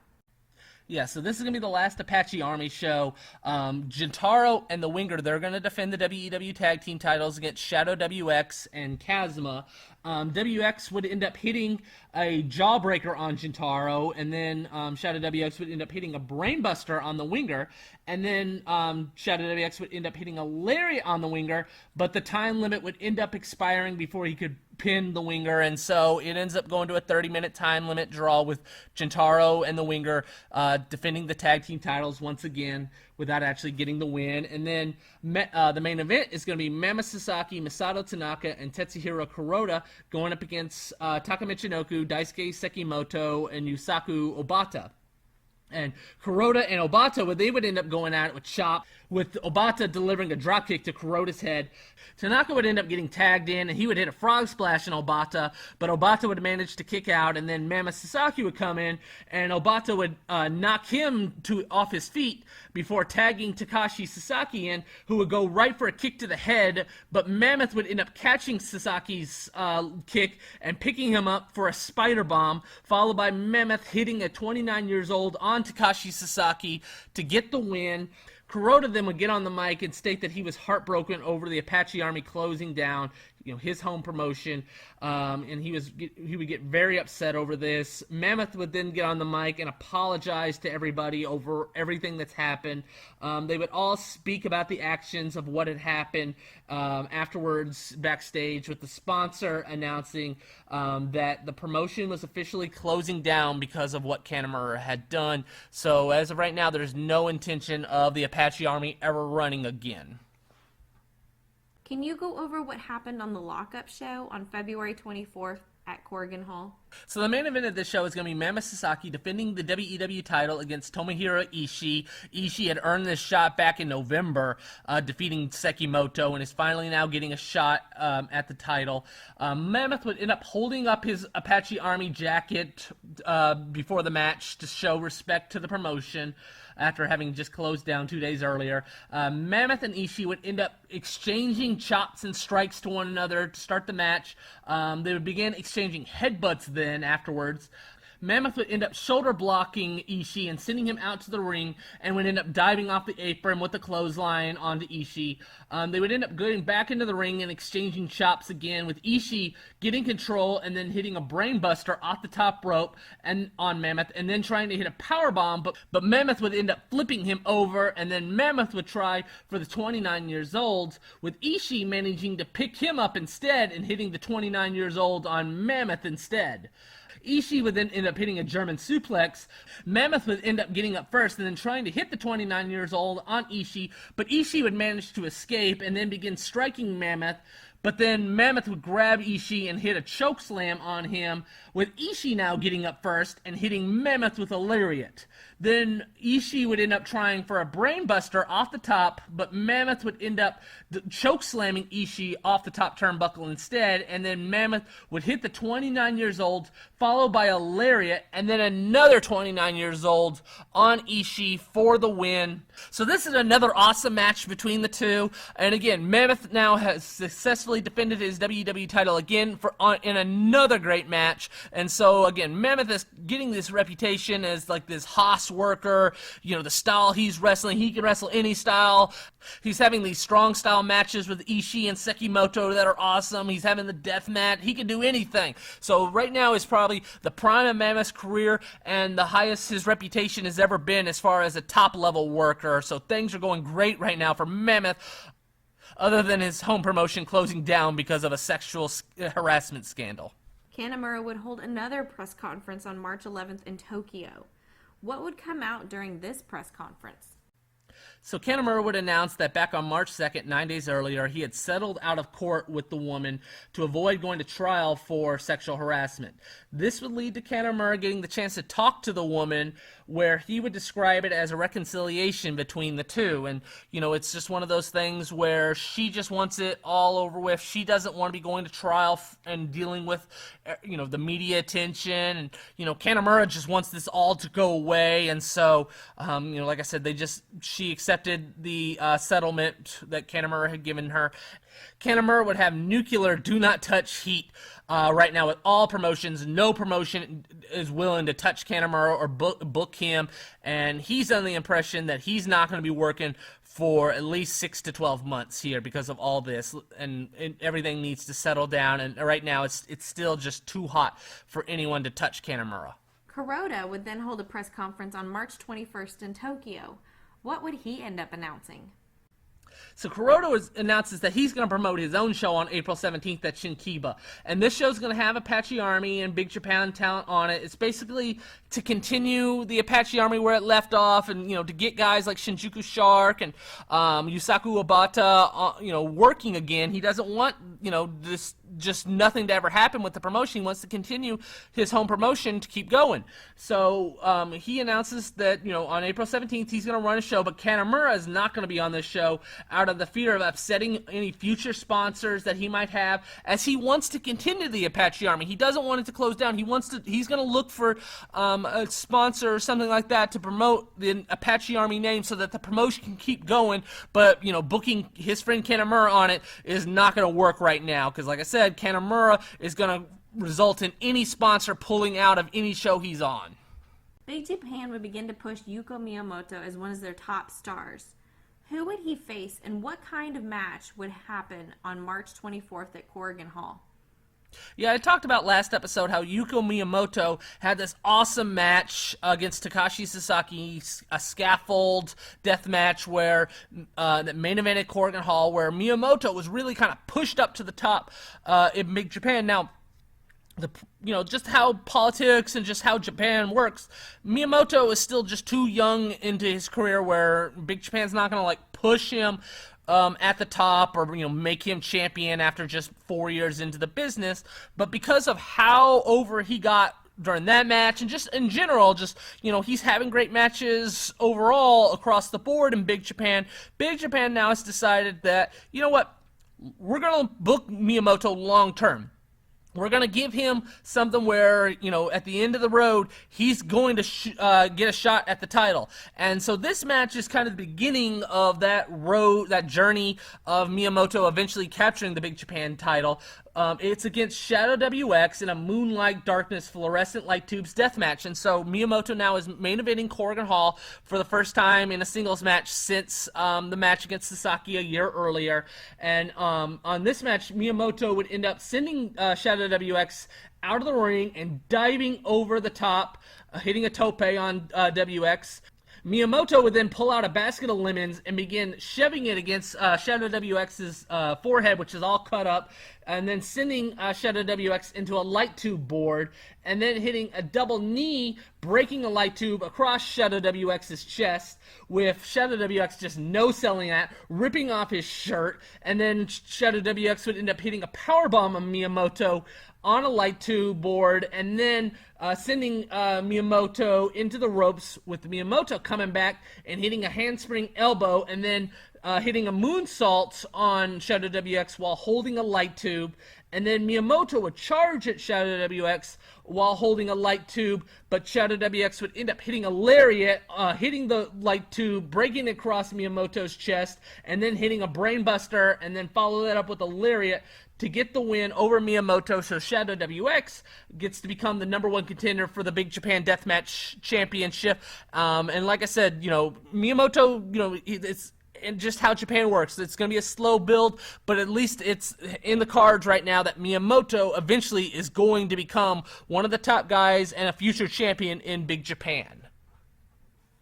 Yeah, so this is going to be the last Apache Army show. Jintaro and the Winger, they're going to defend the WEW Tag Team titles against Shadow WX and Kazuma. WX would end up hitting a jawbreaker on Jintaro, and then Shadow WX would end up hitting a brainbuster on the Winger, and then Shadow WX would end up hitting a lariat on the Winger, but the time limit would end up expiring before he could pin the Winger, and so it ends up going to a 30-minute time limit draw with Jintaro and the Winger defending the tag team titles once again without actually getting the win. And then the main event is going to be Mama Sasaki, Masato Tanaka, and Tetsuhiro Kuroda going up against Taka Michinoku, Daisuke Sekimoto, and Yusaku Obata. And Kuroda and Obata, they would end up going at it with chop, with Obata delivering a dropkick to Kuroda's head. Tanaka would end up getting tagged in, and he would hit a frog splash on Obata, but Obata would manage to kick out, and then Mama Sasaki would come in, and Obata would knock him off his feet before tagging Takashi Sasaki in, who would go right for a kick to the head, but Mammoth would end up catching Sasaki's kick and picking him up for a spider bomb, followed by Mammoth hitting a 29 years old on Takashi Sasaki to get the win. Kuroda then would get on the mic and state that he was heartbroken over the Apache Army closing down, his home promotion, and he would get very upset over this. Mammoth would then get on the mic and apologize to everybody over everything that's happened. They would all speak about the actions of what had happened afterwards backstage, with the sponsor announcing that the promotion was officially closing down because of what Kanemaru had done. So as of right now, there's no intention of the Apache Army ever running again. Can you go over what happened on the lockup show on February 24th at Corrigan Hall? So the main event of this show is going to be Mama Sasaki defending the WEW title against Tomohiro Ishii. Ishii had earned this shot back in November, defeating Sekimoto, and is finally now getting a shot at the title. Mammoth would end up holding up his Apache Army jacket before the match to show respect to the promotion, after having just closed down 2 days earlier. Mammoth and Ishii would end up exchanging chops and strikes to one another to start the match. They would begin exchanging headbutts then afterwards. Mammoth would end up shoulder blocking Ishii and sending him out to the ring, and would end up diving off the apron with the clothesline onto Ishii. They would end up going back into the ring and exchanging chops again, with Ishii getting control and then hitting a brainbuster off the top rope and on Mammoth, and then trying to hit a powerbomb, but Mammoth would end up flipping him over, and then Mammoth would try for the 29 years old, with Ishii managing to pick him up instead and hitting the 29 years old on Mammoth instead. Ishii would then end up hitting a German suplex. Mammoth would end up getting up first and then trying to hit the 29 years old on Ishii, but Ishii would manage to escape and then begin striking Mammoth. But then Mammoth would grab Ishii and hit a choke slam on him, with Ishii now getting up first and hitting Mammoth with a lariat. Then Ishii would end up trying for a brainbuster off the top, but Mammoth would end up choke slamming Ishii off the top turnbuckle instead, and then Mammoth would hit the 29 years old, followed by a lariat, and then another 29 years old on Ishii for the win. So this is another awesome match between the two, and again, Mammoth now has successfully successfully defended his WWE title again in another great match. And so again, Mammoth is getting this reputation as like this Haas worker. You know, the style he's wrestling, he can wrestle any style. He's having these strong style matches with Ishii and Sekimoto that are awesome. He's having the death match. He can do anything. So right now is probably the prime of Mammoth's career and the highest his reputation has ever been as far as a top level worker. So things are going great right now for Mammoth, other than his home promotion closing down because of a sexual harassment scandal. Kanemaru would hold another press conference on March 11th in Tokyo. What would come out during this press conference? So Kanemaru would announce that back on March 2nd, 9 days earlier, he had settled out of court with the woman to avoid going to trial for sexual harassment. This would lead to Kanemaru getting the chance to talk to the woman, where he would describe it as a reconciliation between the two. And, you know, it's just one of those things where she just wants it all over with. She doesn't want to be going to trial and dealing with, you know, the media attention. And, you know, Kanemaru just wants this all to go away. And so, you know, like I said, she accepted the settlement that Kanemaru had given her. Kanemaru would have nuclear do not touch heat right now with all promotions. No promotion is willing to touch Kanemaru or book him, and he's under the impression that he's not going to be working for at least 6 to 12 months here because of all this, and everything needs to settle down, and right now it's still just too hot for anyone to touch Kanemaru. Kuroda would then hold a press conference on March 21st in Tokyo. What would he end up announcing? So Kuroda announces that he's going to promote his own show on April 17th at Shinkiba. And this show's going to have Apache Army and Big Japan talent on it. It's basically to continue the Apache Army where it left off, and, you know, to get guys like Shinjuku Shark and Yusaku Obata, you know, working again. He doesn't want, you know, this just nothing to ever happen with the promotion. He wants to continue his home promotion to keep going. So he announces that, you know, on April 17th he's going to run a show, but Kanemaru is not going to be on this show out of the fear of upsetting any future sponsors that he might have, as he wants to continue the Apache Army. He doesn't want it to close down. He's going to look for a sponsor or something like that to promote the Apache Army name so that the promotion can keep going. But, you know, booking his friend Kanemaru on it is not going to work right now, because like I said, Kanemaru is going to result in any sponsor pulling out of any show he's on. Big Japan would begin to push Yuko Miyamoto as one of their top stars. Who would he face, and what kind of match would happen on March 24th at Corrigan Hall? Yeah, I talked about last episode how Yuko Miyamoto had this awesome match against Takashi Sasaki, a scaffold death match where the main event at Corrigan Hall, where Miyamoto was really kind of pushed up to the top in Big Japan. Now, you know, just how politics and just how Japan works, Miyamoto is still just too young into his career where Big Japan's not going to, like, push him at the top, or, you know, make him champion after just 4 years into the business. But because of how over he got during that match, and just in general, just, you know, he's having great matches overall across the board in Big Japan. Big Japan now has decided that, you know what, we're going to book Miyamoto long term. We're going to give him something where, you know, at the end of the road, he's going to get a shot at the title. And so this match is kind of the beginning of that road, that journey of Miyamoto eventually capturing the Big Japan title. It's against Shadow WX in a Moonlight Darkness Fluorescent Light Tubes deathmatch. And so Miyamoto now is main eventing Corrigan Hall for the first time in a singles match since the match against Sasaki a year earlier. And on this match, Miyamoto would end up sending Shadow WX out of the ring and diving over the top, hitting a tope on WX. Miyamoto would then pull out a basket of lemons and begin shoving it against Shadow WX's forehead, which is all cut up, and then sending Shadow WX into a light tube board, and then hitting a double knee, breaking a light tube across Shadow WX's chest, with Shadow WX just no-selling that, ripping off his shirt, and then Shadow WX would end up hitting a powerbomb on Miyamoto on a light tube board, and then sending Miyamoto into the ropes, with Miyamoto coming back and hitting a handspring elbow, and then hitting a moonsault on Shadow WX while holding a light tube, and then Miyamoto would charge at Shadow WX while holding a light tube, but Shadow WX would end up hitting a lariat, hitting the light tube, breaking it across Miyamoto's chest, and then hitting a brainbuster, and then follow that up with a lariat to get the win over Miyamoto. So Shadow WX gets to become the #1 contender for the Big Japan Deathmatch Championship. And like I said, Miyamoto, it's and just how Japan works. It's going to be a slow build, but at least it's in the cards right now that Miyamoto eventually is going to become one of the top guys and a future champion in Big Japan.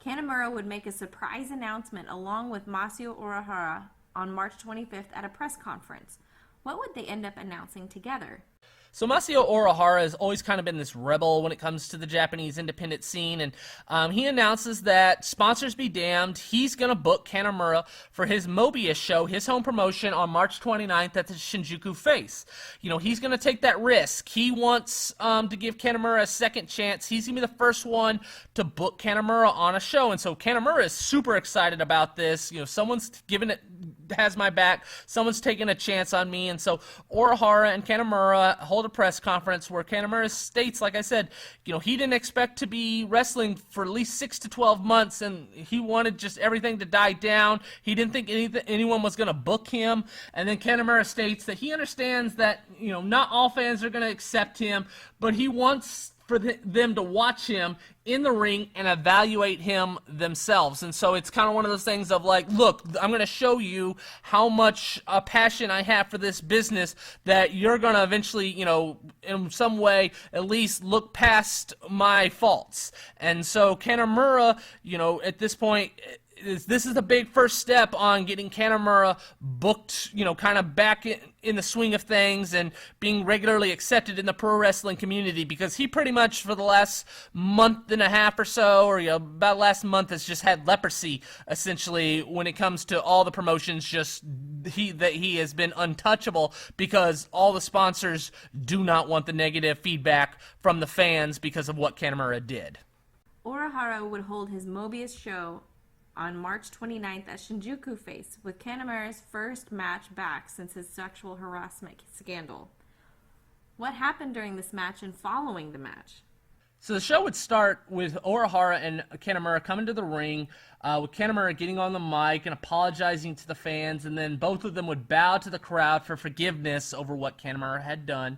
Kanemaru would make a surprise announcement along with Masao Urahara on March 25th at a press conference. What would they end up announcing together? So Masao Urahara has always kind of been this rebel when it comes to the Japanese independent scene, and he announces that sponsors be damned, he's going to book Kanemaru for his Mobius show, his home promotion, on March 29th at the Shinjuku Face. He's going to take that risk. He wants to give Kanemaru a second chance. He's going to be the first one to book Kanemaru on a show, and so Kanemaru is super excited about this. Someone's has my back, someone's taking a chance on me, and so Urahara and Kanemaru hold a press conference where Kanemaru states, like I said, he didn't expect to be wrestling for at least 6 to 12 months, and he wanted just everything to die down. He didn't think anyone was going to book him. And then Kanemaru states that he understands that, not all fans are going to accept him, but he wants for them to watch him in the ring and evaluate him themselves. And so it's kind of one of those things of like, look, I'm going to show you how much passion I have for this business that you're going to eventually, in some way, at least look past my faults. And so Kanemaru, at this point, this is the big first step on getting Kanemaru booked, kind of back in the swing of things and being regularly accepted in the pro wrestling community, because he pretty much for the last month and a half or so, or about last month, has just had leprosy essentially when it comes to all the promotions. He has been untouchable because all the sponsors do not want the negative feedback from the fans because of what Kanemaru did. Urahara would hold his Mobius show on March 29th at Shinjuku Face, with Kanemaru's first match back since his sexual harassment scandal. What happened during this match and following the match? So the show would start with Urahara and Kanemaru coming to the ring, with Kanemaru getting on the mic and apologizing to the fans, and then both of them would bow to the crowd for forgiveness over what Kanemaru had done.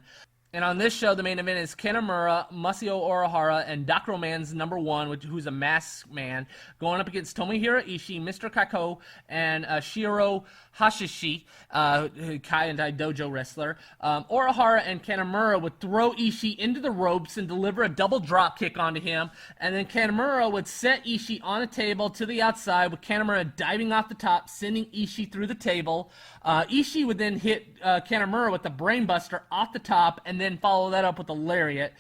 And on this show, the main event is Kanemaru, Masao Urahara, and Dr. Man's #1, who's a masked man, going up against Tomohiro Ishii, Mr. Kako, and Shiro Hashishi, Kaientai Dojo wrestler. Urahara and Kanemaru would throw Ishii into the ropes and deliver a double drop kick onto him, and then Kanemaru would set Ishii on a table to the outside, with Kanemaru diving off the top, sending Ishii through the table. Ishii would then hit Kanemaru with the brainbuster off the top, and then follow that up with a lariat.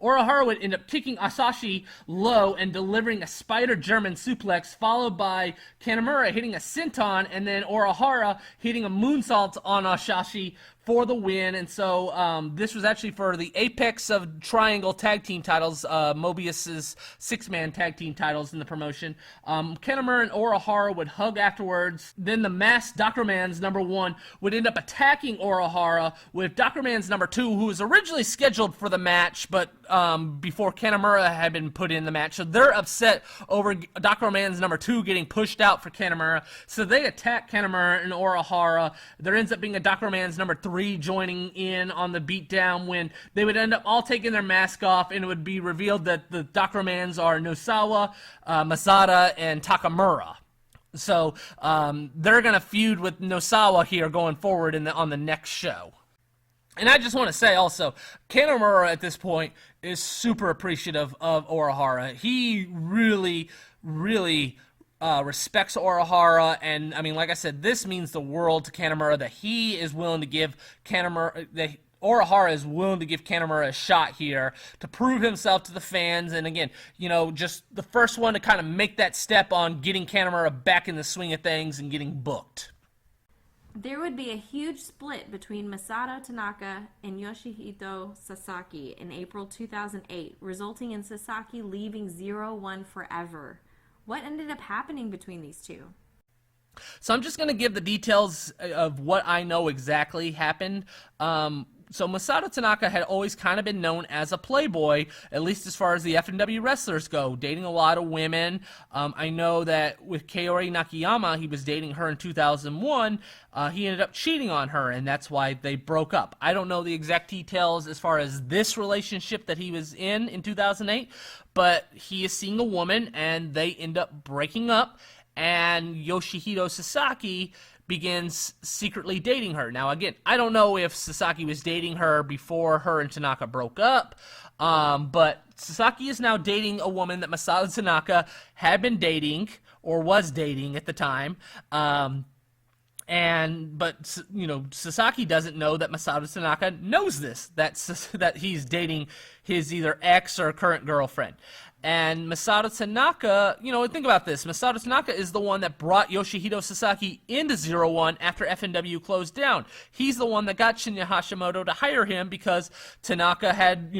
Urahara would end up kicking Asashi low and delivering a spider German suplex, followed by Kanemaru hitting a senton, and then Urahara hitting a moonsault on Asashi for the win. And so this was actually for the apex of triangle tag team titles, Mobius's 6-man tag team titles in the promotion. Kanemaru and Urahara would hug afterwards. Then the masked Dr. Man's #1 would end up attacking Urahara, with Dr. Man's #2, who was originally scheduled for the match, but before Kanemaru had been put in the match. So they're upset over Dr. Man's #2 getting pushed out for Kanemaru. So they attack Kanemaru and Urahara. There ends up being a Dr. Man's #3 joining in on the beatdown, when they would end up all taking their mask off, and it would be revealed that the Dr. Mans are Nosawa, Masada, and Takamura. So they're going to feud with Nosawa here going forward on the next show. And I just want to say also, Kanemaru at this point is super appreciative of Urahara. He really, really respects Urahara, and I mean, like I said, this means the world to Kanemaru that he is willing to give that Urahara is willing to give Kanemaru a shot here to prove himself to the fans, and again, just the first one to kind of make that step on getting Kanemaru back in the swing of things and getting booked. There would be a huge split between Masato Tanaka and Yoshihito Sasaki in April 2008, resulting in Sasaki leaving 0-1 forever. What ended up happening between these two? So I'm just going to give the details of what I know exactly happened. So Masato Tanaka had always kind of been known as a playboy, at least as far as the FMW wrestlers go, dating a lot of women. I know that with Kaori Nakayama, he was dating her in 2001. He ended up cheating on her, and that's why they broke up. I don't know the exact details as far as this relationship that he was in 2008, but he is seeing a woman, and they end up breaking up, and Yoshihito Sasaki begins secretly dating her. Now, again, I don't know if Sasaki was dating her before her and Tanaka broke up, but Sasaki is now dating a woman that Masato Tanaka had been dating, or was dating at the time, but Sasaki doesn't know that Masato Tanaka knows this, that he's dating his either ex or current girlfriend. And Masato Tanaka, think about this. Masato Tanaka is the one that brought Yoshihito Sasaki into 01 after FMW closed down. He's the one that got Shinya Hashimoto to hire him because Tanaka had,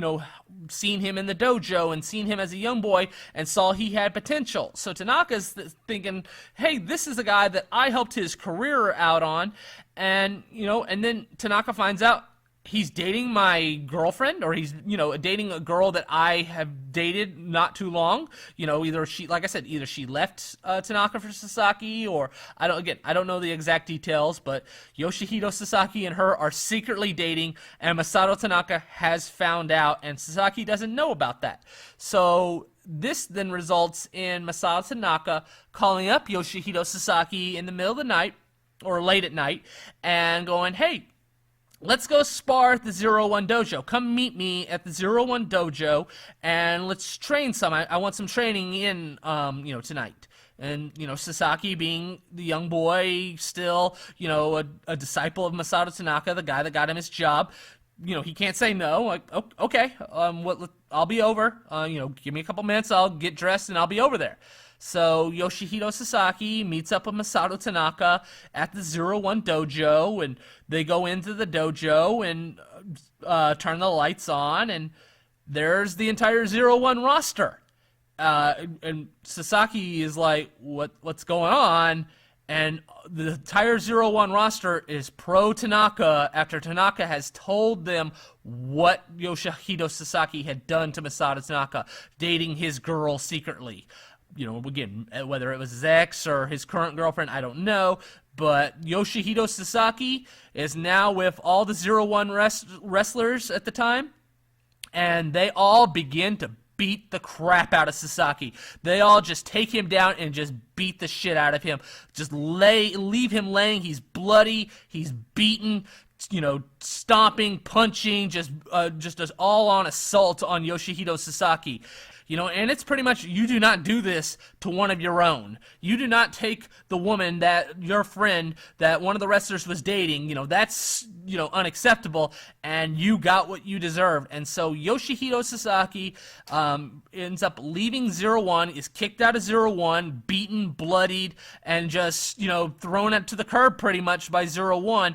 seen him in the dojo and seen him as a young boy and saw he had potential. So Tanaka's thinking, hey, this is a guy that I helped his career out on. And, and then Tanaka finds out he's dating my girlfriend, or he's, dating a girl that I have dated not too long. Either she, like I said, either she left Tanaka for Sasaki, or I don't know the exact details, but Yoshihito Sasaki and her are secretly dating, and Masato Tanaka has found out, and Sasaki doesn't know about that. So this then results in Masato Tanaka calling up Yoshihito Sasaki in the middle of the night, or late at night, and going, hey, let's go spar at the 01 dojo. Come meet me at the 01 dojo, and let's train some. I want some training in, tonight. And, Sasaki being the young boy, still, a disciple of Masato Tanaka, the guy that got him his job, he can't say no. Like, okay, I'll be over. Give me a couple minutes, I'll get dressed, and I'll be over there. So Yoshihito Sasaki meets up with Masato Tanaka at the 01 dojo, and they go into the dojo and turn the lights on, and there's the entire 01 roster. And Sasaki is like, what's going on? And the entire 01 roster is pro Tanaka after Tanaka has told them what Yoshihito Sasaki had done to Masato Tanaka, dating his girl secretly. Again, whether it was his ex or his current girlfriend, I don't know. But Yoshihito Sasaki is now with all the 01 wrestlers at the time, and they all begin to beat the crap out of Sasaki. They all just take him down and just beat the shit out of him. Just leave him laying. He's bloody. He's beaten. Stomping, punching, just an all-on assault on Yoshihito Sasaki. And it's pretty much, you do not do this to one of your own. You do not take the woman that your friend, that one of the wrestlers was dating, that's, unacceptable, and you got what you deserved. And so Yoshihito Sasaki ends up leaving 01, is kicked out of 01, beaten, bloodied, and just, thrown up to the curb pretty much by 01.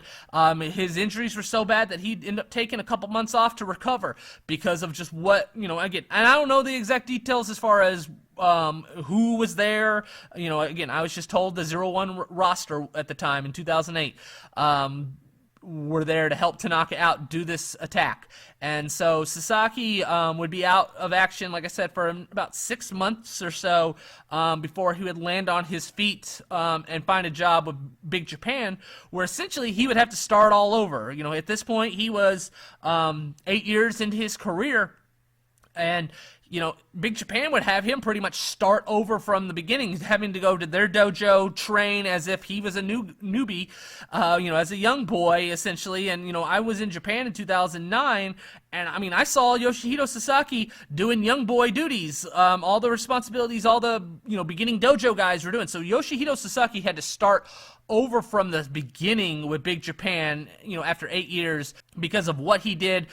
His injuries were so bad that he'd end up taking a couple months off to recover because of just what, again, and I don't know the exact details as far as who was there. Again, I was just told the 01 roster at the time in 2008 were there to help Tanaka out do this attack. And so Sasaki would be out of action, like I said, for about 6 months or so before he would land on his feet and find a job with Big Japan, where essentially he would have to start all over. At this point, he was 8 years into his career, and Big Japan would have him pretty much start over from the beginning, having to go to their dojo, train as if he was a newbie, as a young boy, essentially. And, I was in Japan in 2009, and, I saw Yoshihito Sasaki doing young boy duties, all the responsibilities, all the, beginning dojo guys were doing. So Yoshihito Sasaki had to start over from the beginning with Big Japan, after 8 years, because of what he did,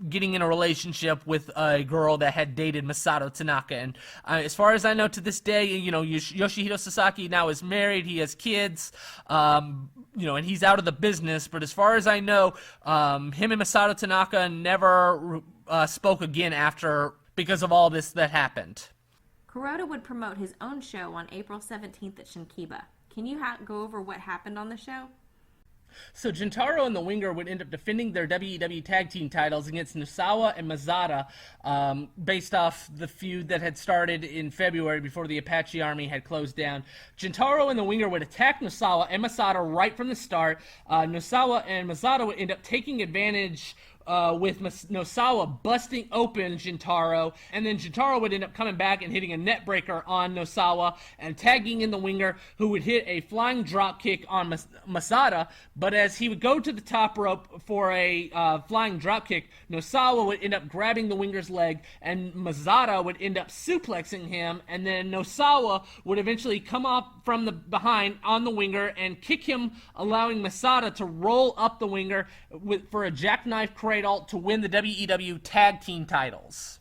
getting in a relationship with a girl that had dated Masato Tanaka. And as far as I know to this day, Yoshihito Sasaki now is married, he has kids, and he's out of the business. But as far as I know, him and Masato Tanaka never spoke again after, because of all this that happened. Kuroda would promote his own show on April 17th at Shinkiba. Can you go over what happened on the show? So Gentaro and the Winger would end up defending their WEW tag team titles against Nosawa and Mazada, based off the feud that had started in February before the Apache Army had closed down. Gentaro and the Winger would attack Nosawa and Masada right from the start. Nosawa and Mazada would end up taking advantage with Nosawa busting open Gentaro, and then Gentaro would end up coming back and hitting a net breaker on Nosawa and tagging in the Winger, who would hit a flying drop kick on Masada. But as he would go to the top rope for a flying drop kick, Nosawa would end up grabbing the Winger's leg, and Masada would end up suplexing him, and then Nosawa would eventually come up from the behind on the Winger and kick him, allowing Masada to roll up the Winger for a jackknife cradle to win the WEW tag team titles.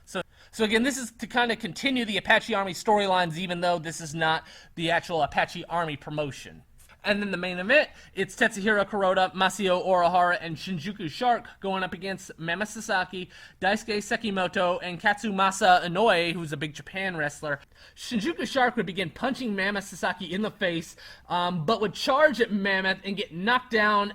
So again, this is to kind of continue the Apache Army storylines, even though this is not the actual Apache Army promotion. And then the main event, it's Tetsuhiro Kuroda, Masao Orihara, and Shinjuku Shark going up against Mama Sasaki, Daisuke Sekimoto, and Katsumasa Inoue, who's a Big Japan wrestler. Shinjuku Shark would begin punching Mama Sasaki in the face, but would charge at Mammoth and get knocked down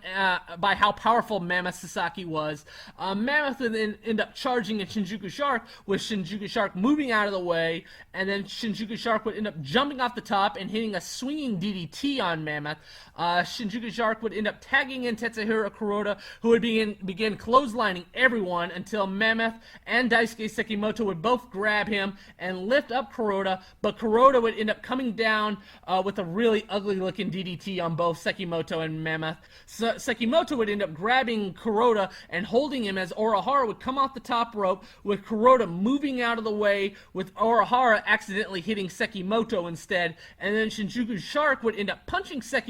by how powerful Mama Sasaki was. Mammoth would then end up charging at Shinjuku Shark, with Shinjuku Shark moving out of the way, and then Shinjuku Shark would end up jumping off the top and hitting a swinging DDT on Mammoth. Shinjuku Shark would end up tagging in Tetsuhiro Kuroda, who would begin clotheslining everyone until Mammoth and Daisuke Sekimoto would both grab him and lift up Kuroda, but Kuroda would end up coming down with a really ugly-looking DDT on both Sekimoto and Mammoth. Sekimoto would end up grabbing Kuroda and holding him as Orihara would come off the top rope, with Kuroda moving out of the way, with Orihara accidentally hitting Sekimoto instead, and then Shinjuku Shark would end up punching Sekimoto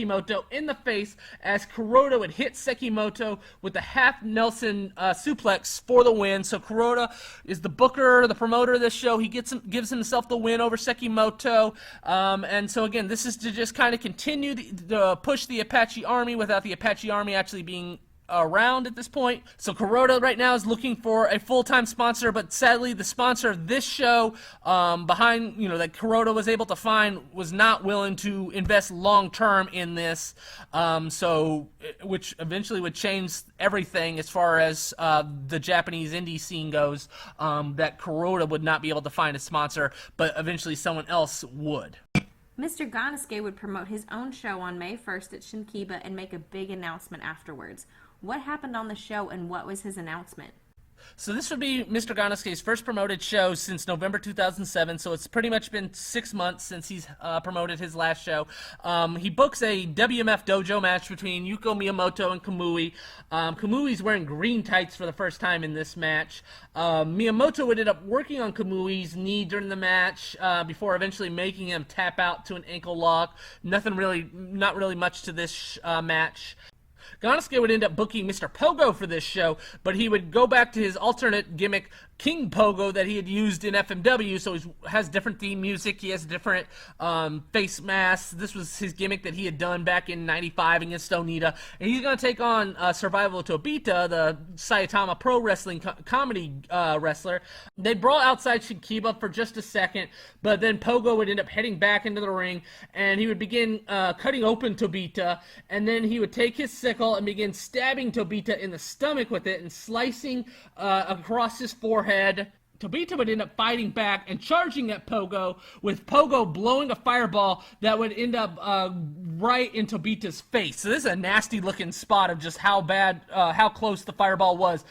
in the face as Kuroda would hit Sekimoto with a half Nelson suplex for the win. So Kuroda is the booker, the promoter of this show. He gives himself the win over Sekimoto. And so again, this is to just kind of continue to push the Apache Army without the Apache Army actually being around at this point. So Kuroda right now is looking for a full-time sponsor, but sadly the sponsor of this show behind, that Kuroda was able to find was not willing to invest long-term in this, which eventually would change everything as far as the Japanese indie scene goes, that Kuroda would not be able to find a sponsor, but eventually someone else would. Mr. Ganasuke would promote his own show on May 1st at Shinkiba and make a big announcement afterwards. What happened on the show and what was his announcement? So this would be Mr. Ganasuke's first promoted show since November 2007, so it's pretty much been 6 months since he's promoted his last show. He books a WMF dojo match between Yuko Miyamoto and Kamui. Kamui's wearing green tights for the first time in this match. Miyamoto would end up working on Kamui's knee during the match before eventually making him tap out to an ankle lock. Not really much to this match. Ganasuke would end up booking Mr. Pogo for this show, but he would go back to his alternate gimmick, King Pogo, that he had used in FMW, so he has different theme music, he has different face masks. This was his gimmick that he had done back in '95 against Onita, and he's going to take on Survival Tobita, the Saitama Pro Wrestling comedy wrestler. They brawl outside Shinkiba for just a second, but then Pogo would end up heading back into the ring, and he would begin cutting open Tobita, and then he would take his sickle and begin stabbing Tobita in the stomach with it and slicing across his forehead. Tobita would end up fighting back and charging at Pogo, with Pogo blowing a fireball that would end up right in Tobita's face. So this is a nasty looking spot of just how close the fireball was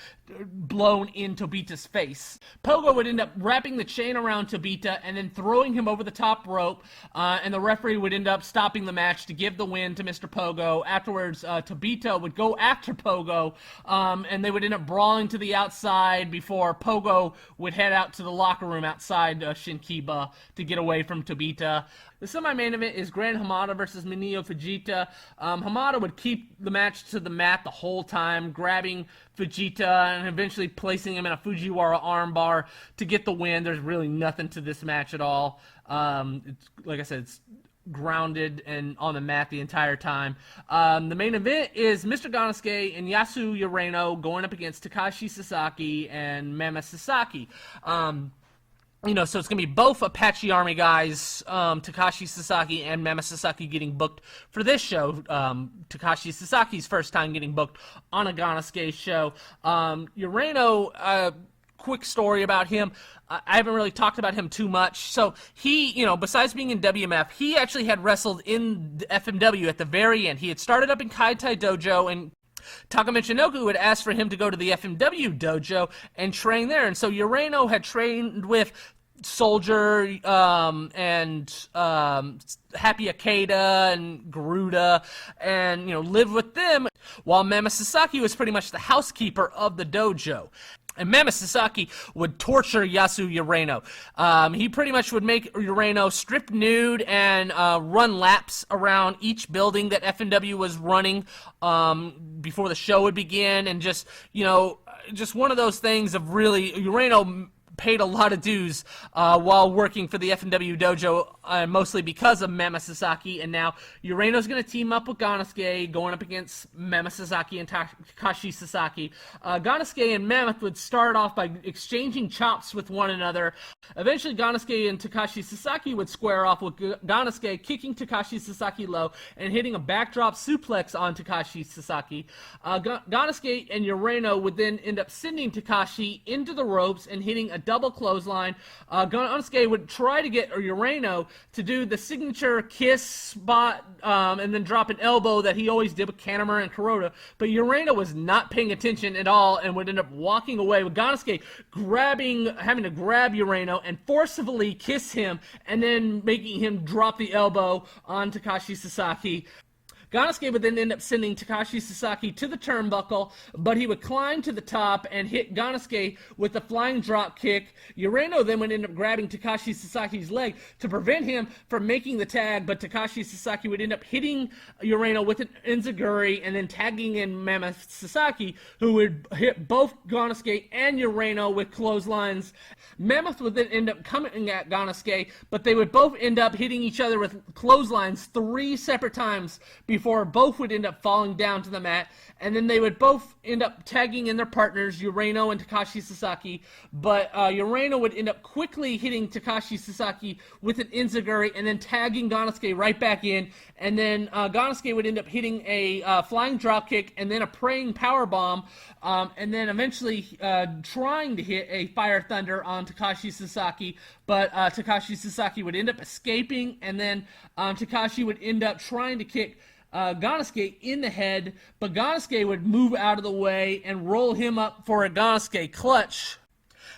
blown in Tobita's face. Pogo would end up wrapping the chain around Tobita and then throwing him over the top rope, and the referee would end up stopping the match to give the win to Mr. Pogo. Afterwards, Tobita would go after Pogo, and they would end up brawling to the outside before Pogo would head out to the locker room outside Shinkiba to get away from Tobita. The semi-main event is Gran Hamada versus Minio Fujita. Hamada would keep the match to the mat the whole time, grabbing Fujita and eventually placing him in a Fujiwara armbar to get the win. There's really nothing to this match at all. Like I said, it's grounded and on the mat the entire time. The main event is Mr. Ganasuke and Yasu Ureno going up against Takashi Sasaki and Mama Sasaki. So it's going to be both Apache Army guys, Takashi Sasaki and Mama Sasaki, getting booked for this show. Takashi Sasaki's first time getting booked on a Ganosuke show. Ureno, quick story about him. I haven't really talked about him too much. So he, besides being in WMF, he actually had wrestled in the FMW at the very end. He had started up in Kaitai Dojo, and Taka Michinoku had asked for him to go to the FMW dojo and train there. And so Ureno had trained with Soldier and Happy Akeda and Garuda, and lived with them, while Mama Sasaki was pretty much the housekeeper of the dojo. And Mama Sasaki would torture Yasu Ureno. He pretty much would make Ureno strip nude and run laps around each building that FMW was running before the show would begin, and just one of those things of really, Ureno paid a lot of dues while working for the FMW dojo, mostly because of Mama Sasaki. And now Ureno's going to team up with Ganosuke, going up against Mama Sasaki and Takashi Sasaki. Ganosuke and Mammoth would start off by exchanging chops with one another. Eventually, Ganosuke and Takashi Sasaki would square off, with Ganosuke kicking Takashi Sasaki low and hitting a backdrop suplex on Takashi Sasaki. Ganosuke and Ureno would then end up sending Takashi into the ropes and hitting a double clothesline. Ganosuke would try to get Ureno to do the signature kiss spot and then drop an elbow that he always did with Kanemaru and Kuroda, but Ureno was not paying attention at all and would end up walking away, with Ganosuke having to grab Ureno and forcibly kiss him, and then making him drop the elbow on Takashi Sasaki. Ganosuke would then end up sending Takashi Sasaki to the turnbuckle, but he would climb to the top and hit Ganosuke with a flying drop kick. Ureno then would end up grabbing Takashi Sasaki's leg to prevent him from making the tag, but Takashi Sasaki would end up hitting Ureno with an enziguri and then tagging in Mama Sasaki, who would hit both Ganosuke and Ureno with clotheslines. Mammoth would then end up coming at Ganosuke, but they would both end up hitting each other with clotheslines 3 separate times before both would end up falling down to the mat, and then they would both end up tagging in their partners, Ureno and Takashi Sasaki, but Ureno would end up quickly hitting Takashi Sasaki with an enziguri and then tagging Ganosuke right back in, and then Ganosuke would end up hitting a flying dropkick and then a praying powerbomb, and then eventually trying to hit a Fire Thunder on Takashi Sasaki, but Takashi Sasaki would end up escaping, and then Takashi would end up trying to kick Ganosuke in the head, but Ganosuke would move out of the way and roll him up for a Ganosuke clutch.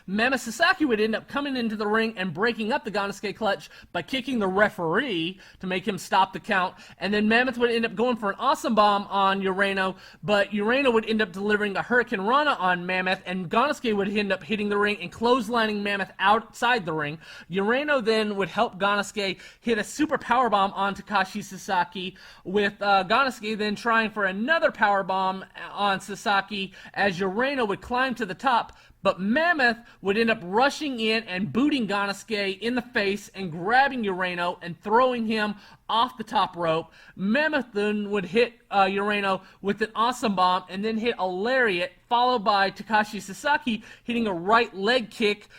Mama Sasaki would end up coming into the ring and breaking up the Ganosuke clutch by kicking the referee to make him stop the count, and then Mammoth would end up going for an awesome bomb on Ureno, but Ureno would end up delivering a Hurricane Rana on Mammoth, and Ganosuke would end up hitting the ring and clotheslining Mammoth outside the ring. Ureno then would help Ganosuke hit a super powerbomb on Takashi Sasaki, with Ganosuke then trying for another powerbomb on Sasaki as Ureno would climb to the top, but Mammoth would end up rushing in and booting Ganosuke in the face and grabbing Ureno and throwing him off the top rope. Mammoth then would hit Ureno with an awesome bomb and then hit a lariat, followed by Takashi Sasaki hitting a right leg kick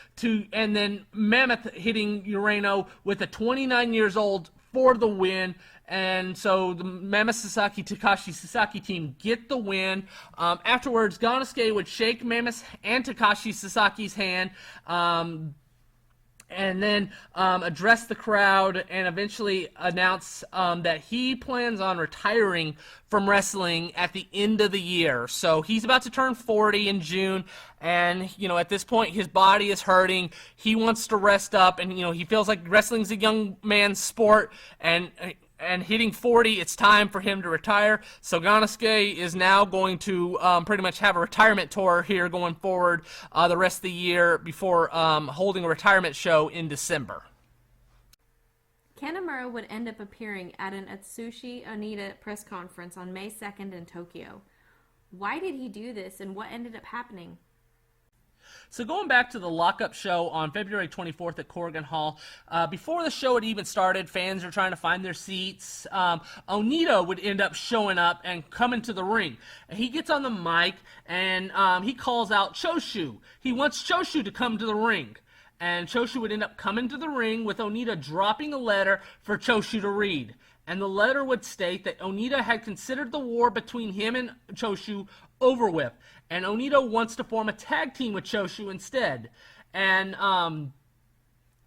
and then Mammoth hitting Ureno with a 29 years old for the win. And so the Mama Sasaki Takashi Sasaki team get the win. Afterwards, Ganosuke would shake Mammoth and Takashi Sasaki's hand, and then address the crowd and eventually announce that he plans on retiring from wrestling at the end of the year. So he's about to turn 40 in June, and at this point his body is hurting. He wants to rest up, and he feels like wrestling's a young man's sport, and hitting 40, it's time for him to retire. So Ganosuke is now going to pretty much have a retirement tour here going forward the rest of the year before holding a retirement show in December. Kanemaru would end up appearing at an Atsushi Onita press conference on May 2nd in Tokyo. Why did he do this, and what ended up happening? So going back to the lockup show on February 24th at Corrigan Hall, before the show had even started, fans are trying to find their seats. Onita would end up showing up and coming to the ring. He gets on the mic and he calls out Choshu. He wants Choshu to come to the ring. and Choshu would end up coming to the ring with Onita dropping a letter for Choshu to read. And the letter would state that Onita had considered the war between him and Choshu over with, and Onita wants to form a tag team with Choshu instead. And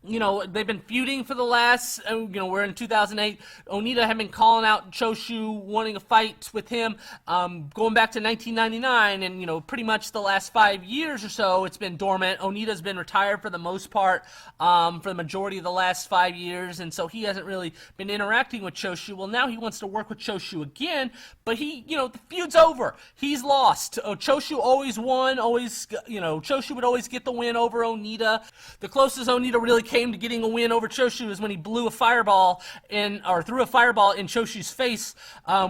they've been feuding for the last, we're in 2008. Onita had been calling out Choshu, wanting a fight with him, going back to 1999, and, pretty much the last 5 years or so, it's been dormant. Onita's been retired for the most part, for the majority of the last 5 years, and so he hasn't really been interacting with Choshu. Well, now he wants to work with Choshu again, but the feud's over. He's lost. Choshu always won, Choshu would always get the win over Onita. The closest Onita really came to getting a win over Choshu is when he threw a fireball in Choshu's face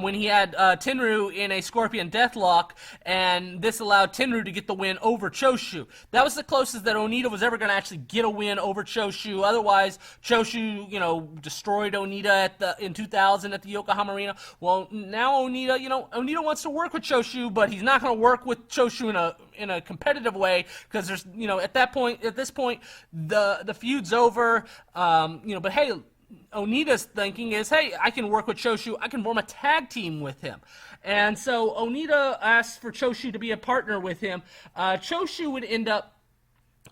when he had Tenryu in a Scorpion Deathlock, and this allowed Tenryu to get the win over Choshu. That was the closest that Onita was ever going to actually get a win over Choshu. Otherwise, Choshu, destroyed Onita in 2000 at the Yokohama Arena. Well, now Onita wants to work with Choshu, but he's not going to work with Choshu in a competitive way, because there's at this point the feud's over, but hey, Onita's thinking is, hey, I can work with Choshu, I can form a tag team with him. And so Onita asks for Choshu to be a partner with him. Choshu would end up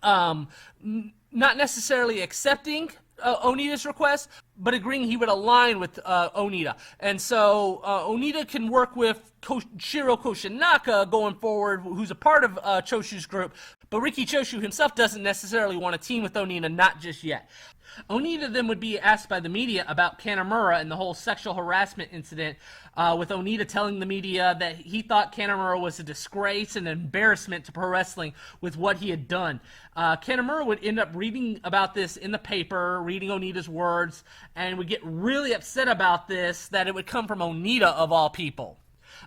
not necessarily accepting Onita's request, but agreeing he would align with Onita. And so Onita can work with Shiro Koshinaka going forward, who's a part of Choshu's group, but Riki Choshu himself doesn't necessarily want to team with Onita, not just yet. Onita then would be asked by the media about Kanemaru and the whole sexual harassment incident, with Onita telling the media that he thought Kanemaru was a disgrace and an embarrassment to pro wrestling with what he had done. Kanemaru would end up reading about this in the paper, reading Onita's words, and would get really upset about this, that it would come from Onita of all people.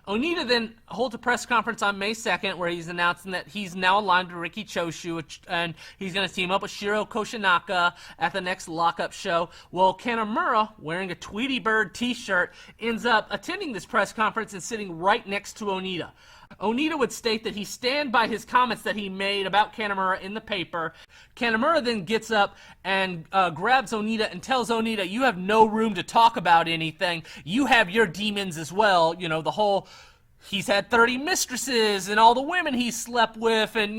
Onita then holds a press conference on May 2nd where he's announcing that he's now aligned with Riki Choshu, and he's going to team up with Shiro Koshinaka at the next lockup show. Well, Kanemaru, wearing a Tweety Bird t-shirt, ends up attending this press conference and sitting right next to Onita. Onita would state that he stand by his comments that he made about Kanemaru in the paper. Kanemaru then gets up and grabs Onita and tells Onita, you have no room to talk about anything. You have your demons as well. The whole, he's had 30 mistresses and all the women he's slept with, and,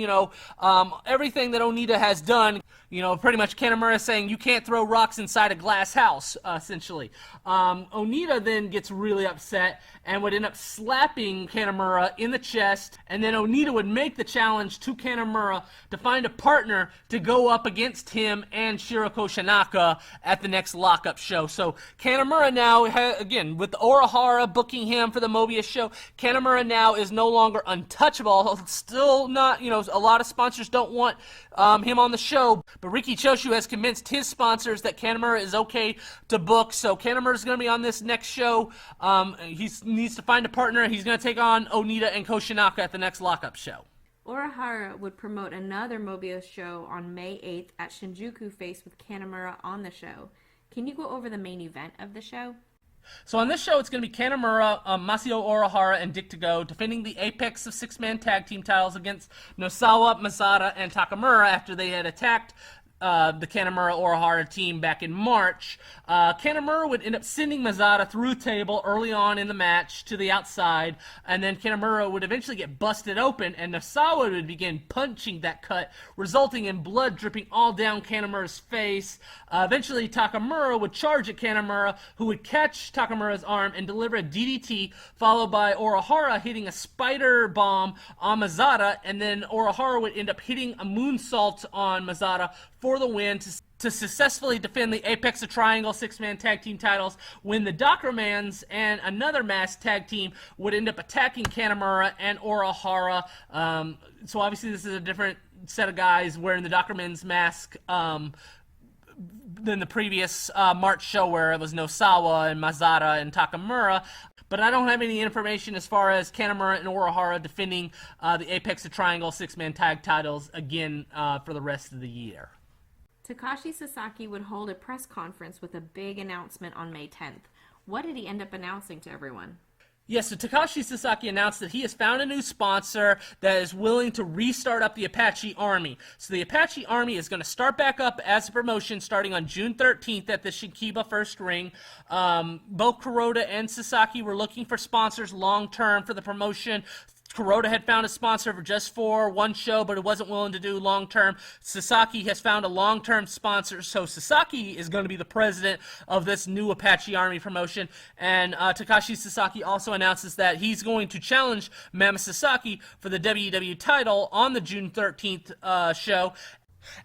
everything that Onita has done. Pretty much Kanemaru saying you can't throw rocks inside a glass house, essentially. Onita then gets really upset and would end up slapping Kanemaru in the chest, and then Onita would make the challenge to Kanemaru to find a partner to go up against him and Shiro Koshinaka at the next lockup show. So Kanemaru now, again, with Orihara booking him for the Mobius show, Kanemaru now is no longer untouchable. Still not, a lot of sponsors don't want him on the show, but Riki Choshu has convinced his sponsors that Kanemaru is okay to book, so Kanemaru is going to be on this next show. He needs to find a partner. He's going to take on Onita and Koshinaka at the next lockup show. Orihara would promote another Mobius show on May 8th at Shinjuku Face with Kanemaru on the show. Can you go over the main event of the show? So on this show, it's going to be Kanemaru, Masao Orihara, and Dick Togo defending the Apex of six-man tag team titles against Nosawa, Masada, and Takamura after they had attacked the Kanemaru Orihara team back in March. Kanemaru would end up sending Masada through a table early on in the match to the outside, and then Kanemaru would eventually get busted open, and Nosawa would begin punching that cut, resulting in blood dripping all down Kanemaru's face. Eventually, Takamura would charge at Kanemaru, who would catch Takamura's arm and deliver a DDT, followed by Orihara hitting a spider bomb on Masada, and then Orihara would end up hitting a moonsault on Masada for the win to successfully defend the Apex of Triangle six-man tag team titles, when the Dockermans and another masked tag team would end up attacking Kanemaru and Orihara. So obviously this is a different set of guys wearing the Dockerman's mask than the previous March show where it was Nosawa and Masada and Takamura. But I don't have any information as far as Kanemaru and Orihara defending the Apex of Triangle six-man tag titles again for the rest of the year. Takashi Sasaki would hold a press conference with a big announcement on May 10th. What did he end up announcing to everyone? Yes, so Takashi Sasaki announced that he has found a new sponsor that is willing to restart up the Apache Army. So the Apache Army is going to start back up as a promotion starting on June 13th at the Shinkiba First Ring. Both Kuroda and Sasaki were looking for sponsors long-term for the promotion. Kuroda had found a sponsor just for one show, but it wasn't willing to do long-term. Sasaki has found a long-term sponsor, so Sasaki is going to be the president of this new Apache Army promotion. And Takashi Sasaki also announces that he's going to challenge Mama Sasaki for the WW title on the June 13th show.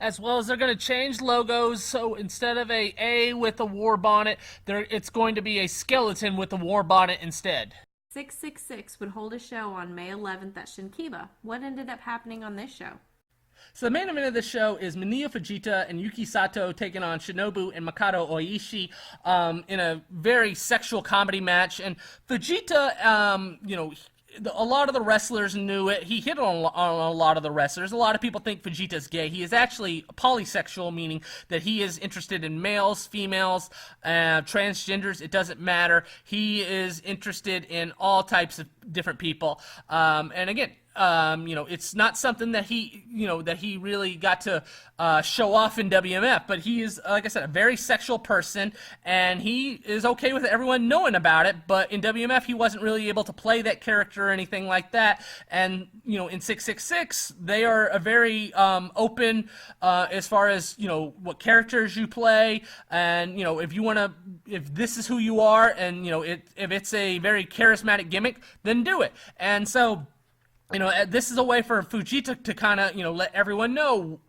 As well as they're going to change logos, so instead of a A with a war bonnet, it's going to be a skeleton with a war bonnet instead. 666 would hold a show on May 11th at Shinkiba. What ended up happening on this show? So the main event of the show is Minya Fujita and Yuki Sato taking on Shinobu and Makoto Oishi in a very sexual comedy match. And Fujita, a lot of the wrestlers knew it. He hit on a lot of the wrestlers. A lot of people think Fujita's gay. He is actually polysexual, meaning that he is interested in males, females, transgenders. It doesn't matter. He is interested in all types of different people. And again, it's not something that he really got to show off in WMF, but he is, like I said, a very sexual person, and he is okay with everyone knowing about it, but in WMF, he wasn't really able to play that character or anything like that, and, in 666, they are a very open as far as, what characters you play, and, if this is who you are, and, if it's a very charismatic gimmick, then do it. And so, this is a way for Fujita to kind of, let everyone know,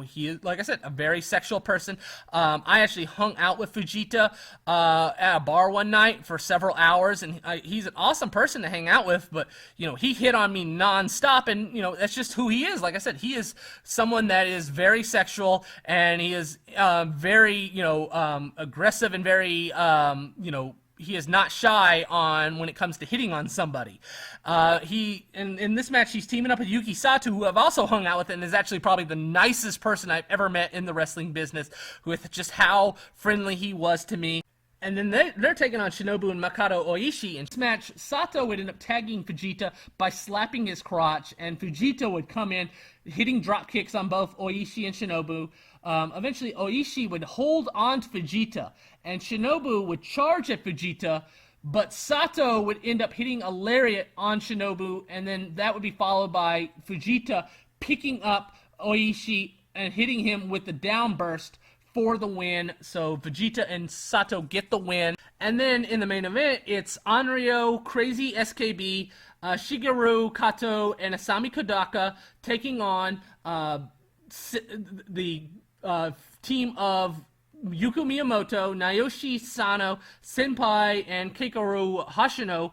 he is, like I said, a very sexual person. I actually hung out with Fujita at a bar one night for several hours, and he's an awesome person to hang out with, but, he hit on me nonstop, and, that's just who he is. Like I said, he is someone that is very sexual, and he is very, aggressive and very, he is not shy on when it comes to hitting on somebody. In this match, he's teaming up with Yuki Sato, who I've also hung out with and is actually probably the nicest person I've ever met in the wrestling business, with just how friendly he was to me. And then they're taking on Shinobu and Makoto Oishi. In this match, Sato would end up tagging Fujita by slapping his crotch, and Fujita would come in, hitting drop kicks on both Oishi and Shinobu. Eventually, Oishi would hold on to Fujita, and Shinobu would charge at Fujita, but Sato would end up hitting a lariat on Shinobu, and then that would be followed by Fujita picking up Oishi and hitting him with the downburst for the win. So Vegeta and Sato get the win. And then in the main event, it's Anryo, Crazy SKB, Shigeru Kato, and Asami Kodaka taking on the team of Yuko Miyamoto, Naoshi Sano, Senpai, and Keikaru Hashino,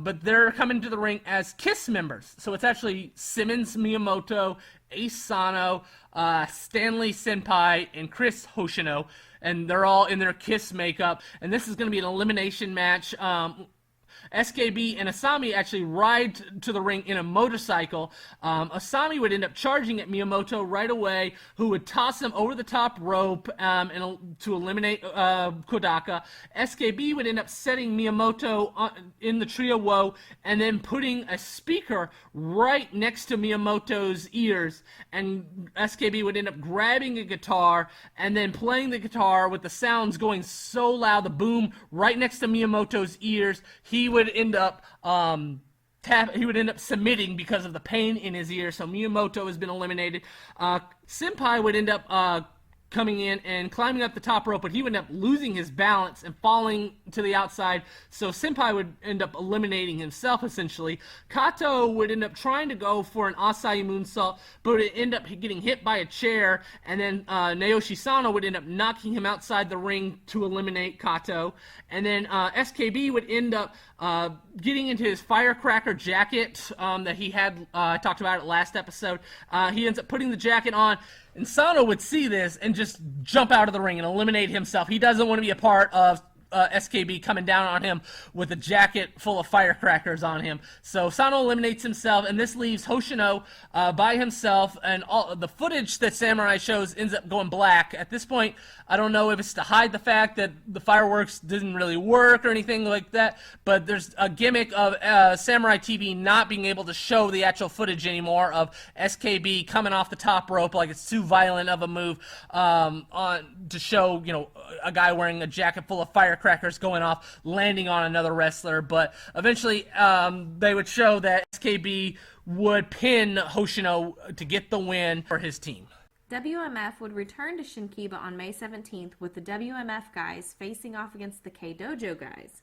but they're coming to the ring as KISS members. So it's actually Simmons Miyamoto, Ace Sano, Stanley Senpai, and Chris Hoshino, and they're all in their KISS makeup, and this is going to be an elimination match. SKB and Asami actually ride to the ring in a motorcycle. Asami would end up charging at Miyamoto right away, who would toss him over the top rope to eliminate Kodaka. SKB would end up setting Miyamoto in the Trio Woe and then putting a speaker right next to Miyamoto's ears, and SKB would end up grabbing a guitar and then playing the guitar with the sounds going so loud, the boom right next to Miyamoto's ears. He would end up submitting because of the pain in his ear. So Miyamoto has been eliminated. Senpai would end up coming in and climbing up the top rope, but he would end up losing his balance and falling to the outside. So Senpai would end up eliminating himself, essentially. Kato would end up trying to go for an Asai moonsault, but would end up getting hit by a chair, and then Naoshi Sano would end up knocking him outside the ring to eliminate Kato. And then SKB would end up getting into his firecracker jacket that he had, I talked about it last episode. He ends up putting the jacket on, and Sano would see this and just jump out of the ring and eliminate himself. He doesn't want to be a part of SKB coming down on him with a jacket full of firecrackers on him. So Sano eliminates himself, and this leaves Hoshino by himself, and all the footage that Samurai shows ends up going black. At this point, I don't know if it's to hide the fact that the fireworks didn't really work or anything like that, but there's a gimmick of Samurai TV not being able to show the actual footage anymore of SKB coming off the top rope like it's too violent of a move to show, a guy wearing a jacket full of firecrackers going off, landing on another wrestler. But eventually they would show that SKB would pin Hoshino to get the win for his team. WMF would return to Shinkiba on May 17th with the WMF guys facing off against the K-Dojo guys.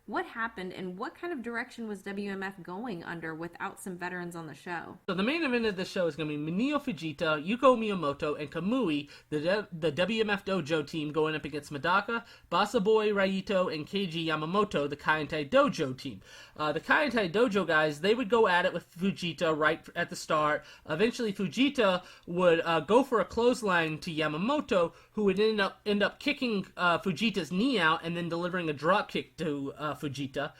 What happened, and what kind of direction was WMF going under without some veterans on the show? So the main event of the show is going to be Minio Fujita, Yuko Miyamoto, and Kamui, the WMF Dojo team, going up against Madaka, Basa Boy Raito, and Keiji Yamamoto, the Kaientai Dojo team. The Kaientai Dojo guys, they would go at it with Fujita right at the start. Eventually, Fujita would go for a clothesline to Yamamoto, who would end up kicking Fujita's knee out and then delivering a drop kick to Fujita.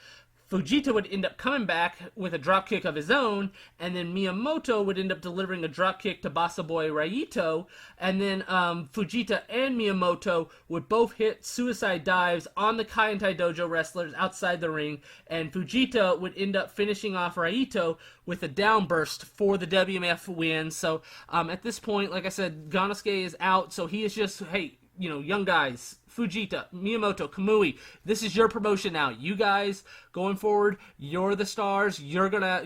Fujita would end up coming back with a dropkick of his own, and then Miyamoto would end up delivering a dropkick to Basa Boy Raito, and then Fujita and Miyamoto would both hit suicide dives on the Kaientai Dojo wrestlers outside the ring, and Fujita would end up finishing off Raito with a downburst for the WMF win. So at this point, like I said, Ganosuke is out, so he is just, hey, young guys, Fujita, Miyamoto, Kamui, this is your promotion now. You guys, going forward, you're the stars. You're gonna,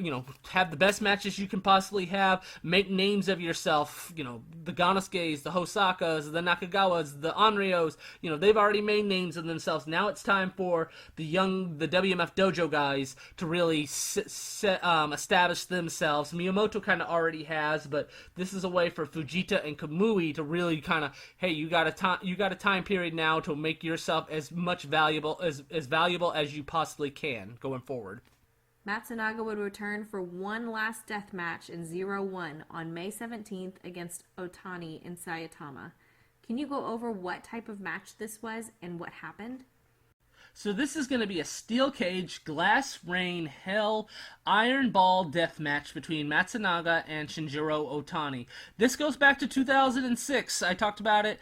have the best matches you can possibly have. Make names of yourself. The Ganosukes, the Hosakas, the Nakagawas, the Onryos, they've already made names of themselves. Now it's time for the WMF Dojo guys to really establish themselves. Miyamoto kind of already has, but this is a way for Fujita and Kamui to really kind of, hey, you got a time period now to make yourself as valuable as you possibly can going forward. Matsunaga would return for one last death match in 0-1 on May 17th against Otani in Saitama. Can you go over what type of match this was and what happened? So this is going to be a steel cage, glass rain, hell, iron ball death match between Matsunaga and Shinjiro Otani. This goes back to 2006. I talked about it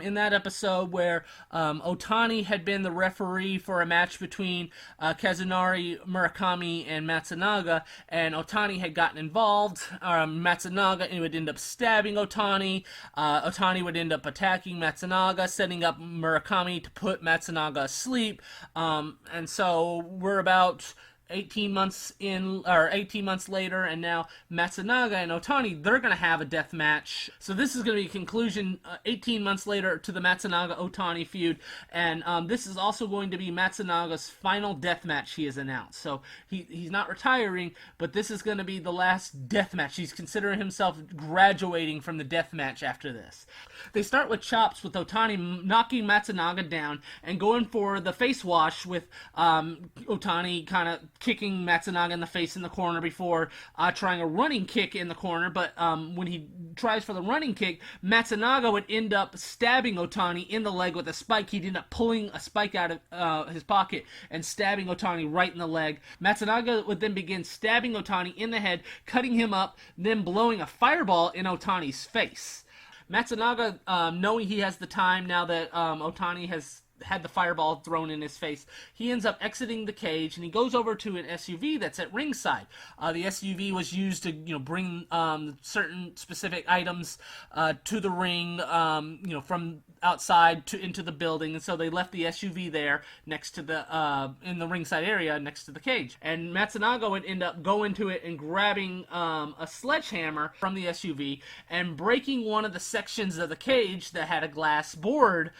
in that episode where Otani had been the referee for a match between Kazunari Murakami and Matsunaga, and Otani had gotten involved. Matsunaga would end up stabbing Otani. Otani would end up attacking Matsunaga, setting up Murakami to put Matsunaga asleep. And so we're about 18 months later, and now Matsunaga and Otani, they're going to have a death match. So this is going to be a conclusion 18 months later to the Matsunaga-Otani feud, and this is also going to be Matsunaga's final death match he has announced. So he's not retiring, but this is going to be the last death match. He's considering himself graduating from the death match after this. They start with chops with Otani knocking Matsunaga down and going for the face wash with Otani kind of kicking Matsunaga in the face in the corner before trying a running kick in the corner, but when he tries for the running kick, Matsunaga would end up stabbing Otani in the leg with a spike. He'd end up pulling a spike out of his pocket and stabbing Otani right in the leg. Matsunaga would then begin stabbing Otani in the head, cutting him up, then blowing a fireball in Otani's face. Matsunaga, knowing he has the time now that Otani has had the fireball thrown in his face, he ends up exiting the cage, and he goes over to an SUV that's at ringside. The SUV was used to, bring certain specific items to the ring, from outside into the building, and so they left the SUV there next to the in the ringside area next to the cage. And Matsunaga would end up going to it and grabbing a sledgehammer from the SUV and breaking one of the sections of the cage that had a glass board,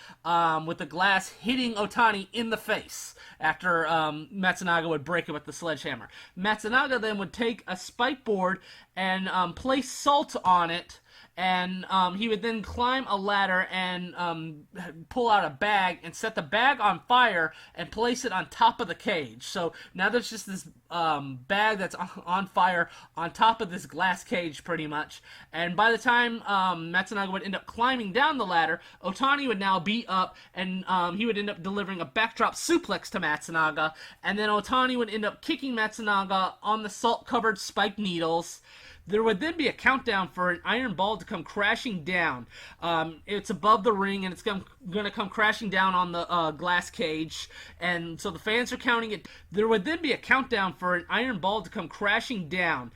with the glass hitting Otani in the face after Matsunaga would break it with the sledgehammer. Matsunaga then would take a spike board and place salt on it and he would then climb a ladder and pull out a bag and set the bag on fire and place it on top of the cage. So now there's just this bag that's on fire on top of this glass cage, pretty much. And by the time Matsunaga would end up climbing down the ladder, Otani would now be up, and he would end up delivering a backdrop suplex to Matsunaga, and then Otani would end up kicking Matsunaga on the salt-covered spiked needles. There would then be a countdown for an iron ball to come crashing down. It's above the ring, and it's going to come crashing down on the glass cage. And so the fans are counting it. There would then be a countdown for an iron ball to come crashing down.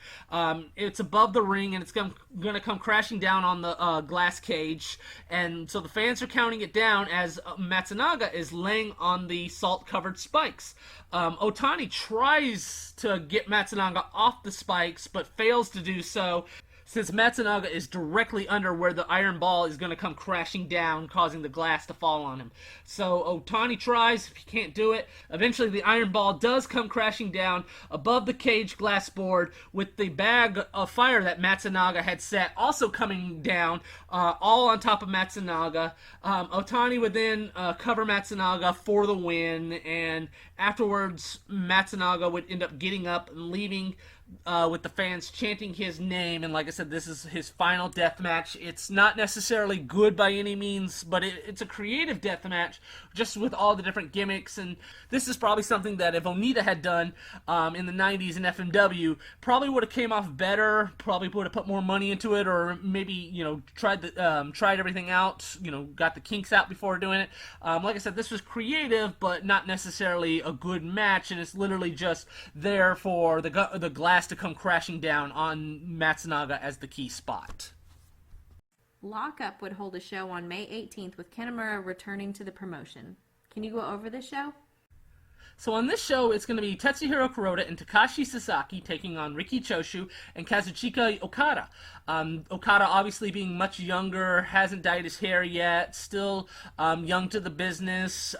It's above the ring, and it's going to come crashing down on the glass cage. And so the fans are counting it down as Matsunaga is laying on the salt-covered spikes. Otani tries to get Matsunaga off the spikes, but fails to do so, since Matsunaga is directly under where the iron ball is going to come crashing down, causing the glass to fall on him. So Otani tries, he can't do it. Eventually the iron ball does come crashing down above the cage glass board, with the bag of fire that Matsunaga had set also coming down, all on top of Matsunaga. Otani would then cover Matsunaga for the win, and afterwards Matsunaga would end up getting up and leaving with the fans chanting his name. And like I said, this is his final death match. It's not necessarily good by any means, but it's a creative death match, just with all the different gimmicks. And this is probably something that if Onita had done in the 90s in FMW, probably would have came off better, probably would have put more money into it, or maybe, tried everything out, got the kinks out before doing it. Like I said, this was creative, but not necessarily a good match, and it's literally just there for the glass to come crashing down on Matsunaga as the key spot. Lockup would hold a show on May 18th with Kanemaru returning to the promotion. Can you go over the show? So on this show, it's going to be Tetsuhiro Kuroda and Takashi Sasaki taking on Riki Choshu and Kazuchika Okada. Okada obviously being much younger, hasn't dyed his hair yet, still young to the business,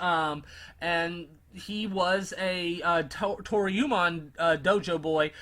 and he was a Toryumon dojo boy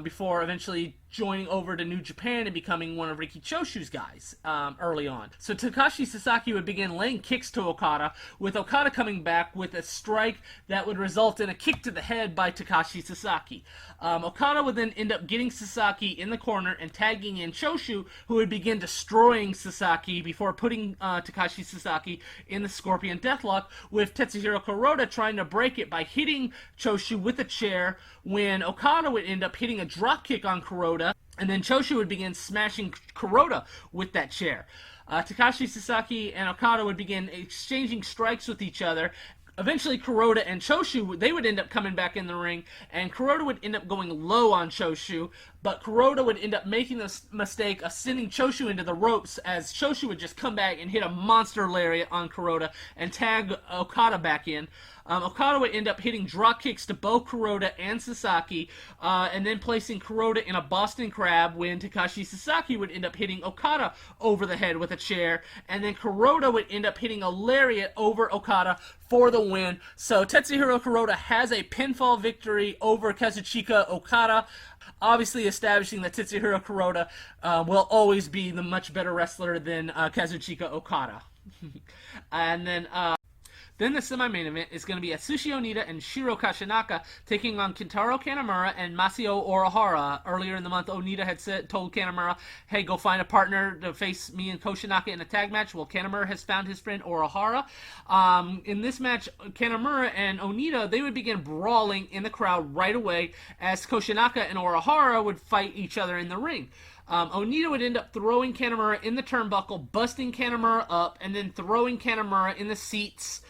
before eventually joining over to New Japan and becoming one of Riki Choshu's guys early on. So Takashi Sasaki would begin laying kicks to Okada, with Okada coming back with a strike that would result in a kick to the head by Takashi Sasaki. Okada would then end up getting Sasaki in the corner and tagging in Choshu, who would begin destroying Sasaki before putting Takashi Sasaki in the Scorpion Deathlock, with Tetsuhiro Kuroda trying to break it by hitting Choshu with a chair, when Okada would end up hitting a dropkick on Kuroda, and then Choshu would begin smashing Kuroda with that chair. Takashi Sasaki and Okada would begin exchanging strikes with each other. Eventually, Kuroda and Choshu, they would end up coming back in the ring, and Kuroda would end up going low on Choshu, but Kuroda would end up making the mistake of sending Choshu into the ropes, as Choshu would just come back and hit a monster lariat on Kuroda and tag Okada back in. Okada would end up hitting drop kicks to both Kuroda and Sasaki, and then placing Kuroda in a Boston Crab, when Takashi Sasaki would end up hitting Okada over the head with a chair, and then Kuroda would end up hitting a lariat over Okada for the win. So Tetsuhiro Kuroda has a pinfall victory over Kazuchika Okada, obviously establishing that Tetsuhiro Kuroda will always be the much better wrestler than Kazuchika Okada. And then the semi-main event is going to be Atsushi Onita and Shiro Kashinaka taking on Kentaro Kanemaru and Masao Urahara. Earlier in the month, Onita had told Kanemaru, hey, go find a partner to face me and Koshinaka in a tag match. Well, Kanemaru has found his friend Urahara. In this match, Kanemaru and Onita, they would begin brawling in the crowd right away, as Koshinaka and Urahara would fight each other in the ring. Onita would end up throwing Kanemaru in the turnbuckle, busting Kanemaru up, and then throwing Kanemaru in the seats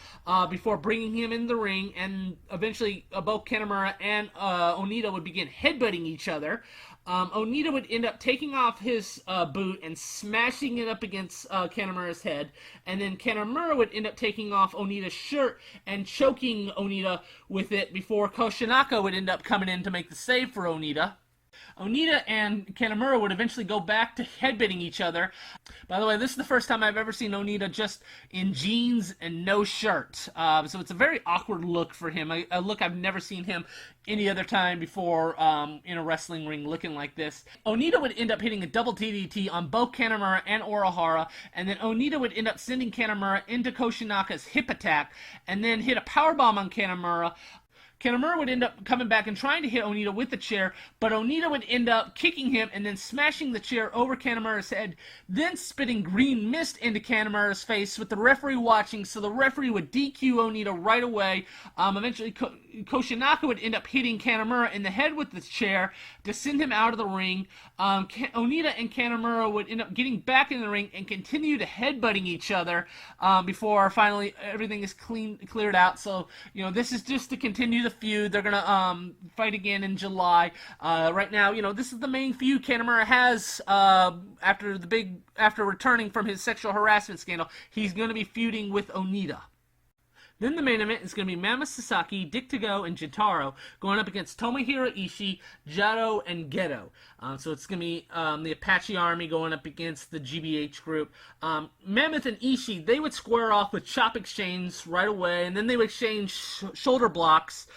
before bringing him in the ring, and eventually both Kanemaru and Onita would begin headbutting each other. Onita would end up taking off his boot and smashing it up against Kanemaru's head, and then Kanemaru would end up taking off Onita's shirt and choking Onita with it before Koshinaka would end up coming in to make the save for Onita. Onita and Kanemaru would eventually go back to headbutting each other. By the way, this is the first time I've ever seen Onita just in jeans and no shirt. So it's a very awkward look for him, a look I've never seen him any other time before in a wrestling ring looking like this. Onita would end up hitting a double DDT on both Kanemaru and Orihara, and then Onita would end up sending Kanemaru into Koshinaka's hip attack, and then hit a powerbomb on Kanemaru. Kanemaru would end up coming back and trying to hit Onita with the chair, but Onita would end up kicking him and then smashing the chair over Kanemaru's head, then spitting green mist into Kanemaru's face with the referee watching, so the referee would DQ Onita right away. Eventually, Koshinaka would end up hitting Kanemaru in the head with the chair to send him out of the ring. Onita and Kanemaru would end up getting back in the ring and continue to headbutting each other before finally everything is cleared out. So, this is just to continue the feud. They're gonna fight again in July. Right now, this is the main feud Kanemaru has after returning from his sexual harassment scandal. He's gonna be feuding with Onita. Then the main event is going to be Mammoth Sasaki, Dick Togo, and Jintaro going up against Tomohiro Ishii, Jado, and Gedo. So it's going to be the Apache Army going up against the GBH group. Mammoth and Ishii, they would square off with chop exchange right away, and then they would exchange shoulder blocks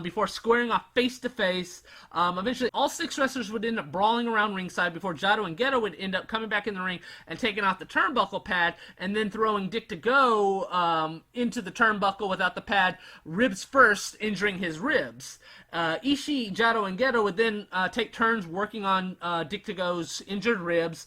before squaring off face-to-face. Eventually, all 6 wrestlers would end up brawling around ringside before Jado and Gedo would end up coming back in the ring and taking off the turnbuckle pad, and then throwing Dick Togo into the turnbuckle without the pad, ribs first, injuring his ribs. Ishii, Jado, and Gedo would then take turns working on Dick Togo's injured ribs.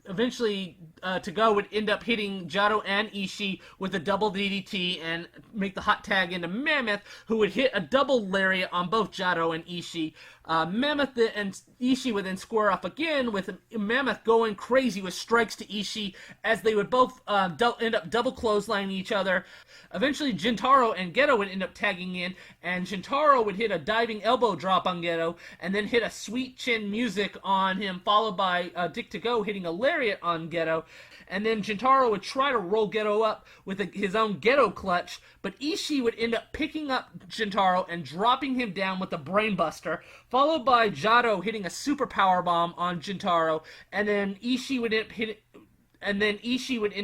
Eventually, Togo would end up hitting Jado and Ishii with a double DDT and make the hot tag into Mammoth, who would hit a double lariat on both Jado and Ishii. Mammoth and Ishii would then square up again, with Mammoth going crazy with strikes to Ishii, as they would both end up double clotheslining each other. Eventually, Jintaro and Gedo would end up tagging in, and Jintaro would hit a diving elbow drop on Gedo, and then hit a sweet chin music on him, followed by Dick Togo hitting a lariat on Gedo. And then Jintaro would try to roll Gedo up with his own Gedo clutch, but Ishii would end up picking up Jintaro and dropping him down with a brainbuster, followed by Jado hitting a super power bomb on Jintaro, and then Ishii would end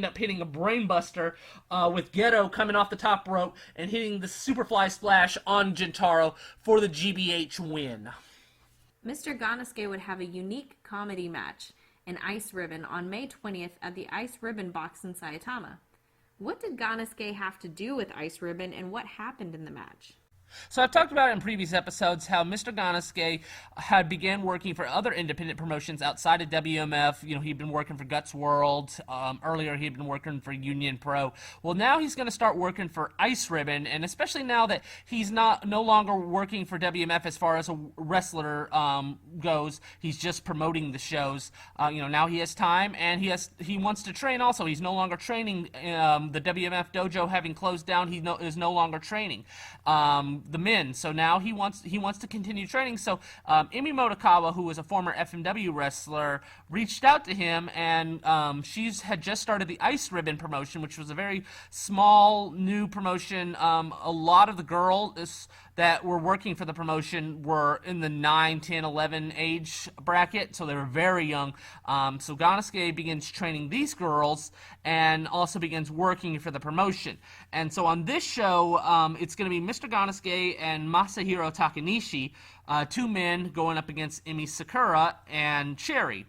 up hitting a brainbuster with Gedo coming off the top rope and hitting the Superfly Splash on Jintaro for the GBH win. Mr. Ganasuke would have a unique comedy match in Ice Ribbon on May 20th at the Ice Ribbon box in Saitama. What did Ganasuke have to do with Ice Ribbon, and what happened in the match? So I've talked about in previous episodes how Mr. Ganasuke had began working for other independent promotions outside of WMF. He'd been working for Guts World. Earlier, he'd been working for Union Pro. Well, now he's going to start working for Ice Ribbon, and especially now that he's no longer working for WMF as far as a wrestler goes, he's just promoting the shows. Now he has time, and he wants to train also. He's no longer training. The WMF dojo having closed down, is no longer training the men, so now he wants to continue training. So Emi Motokawa, who was a former FMW wrestler, reached out to him, and had just started the Ice Ribbon promotion, which was a very small new promotion. A lot of the girls that were working for the promotion were in the 9, 10, 11 age bracket, so they were very young. So Ganasuke begins training these girls and also begins working for the promotion. And so on this show, it's going to be Mr. Ganasuke and Masahiro Takanishi, 2 men going up against Emi Sakura and Cherry.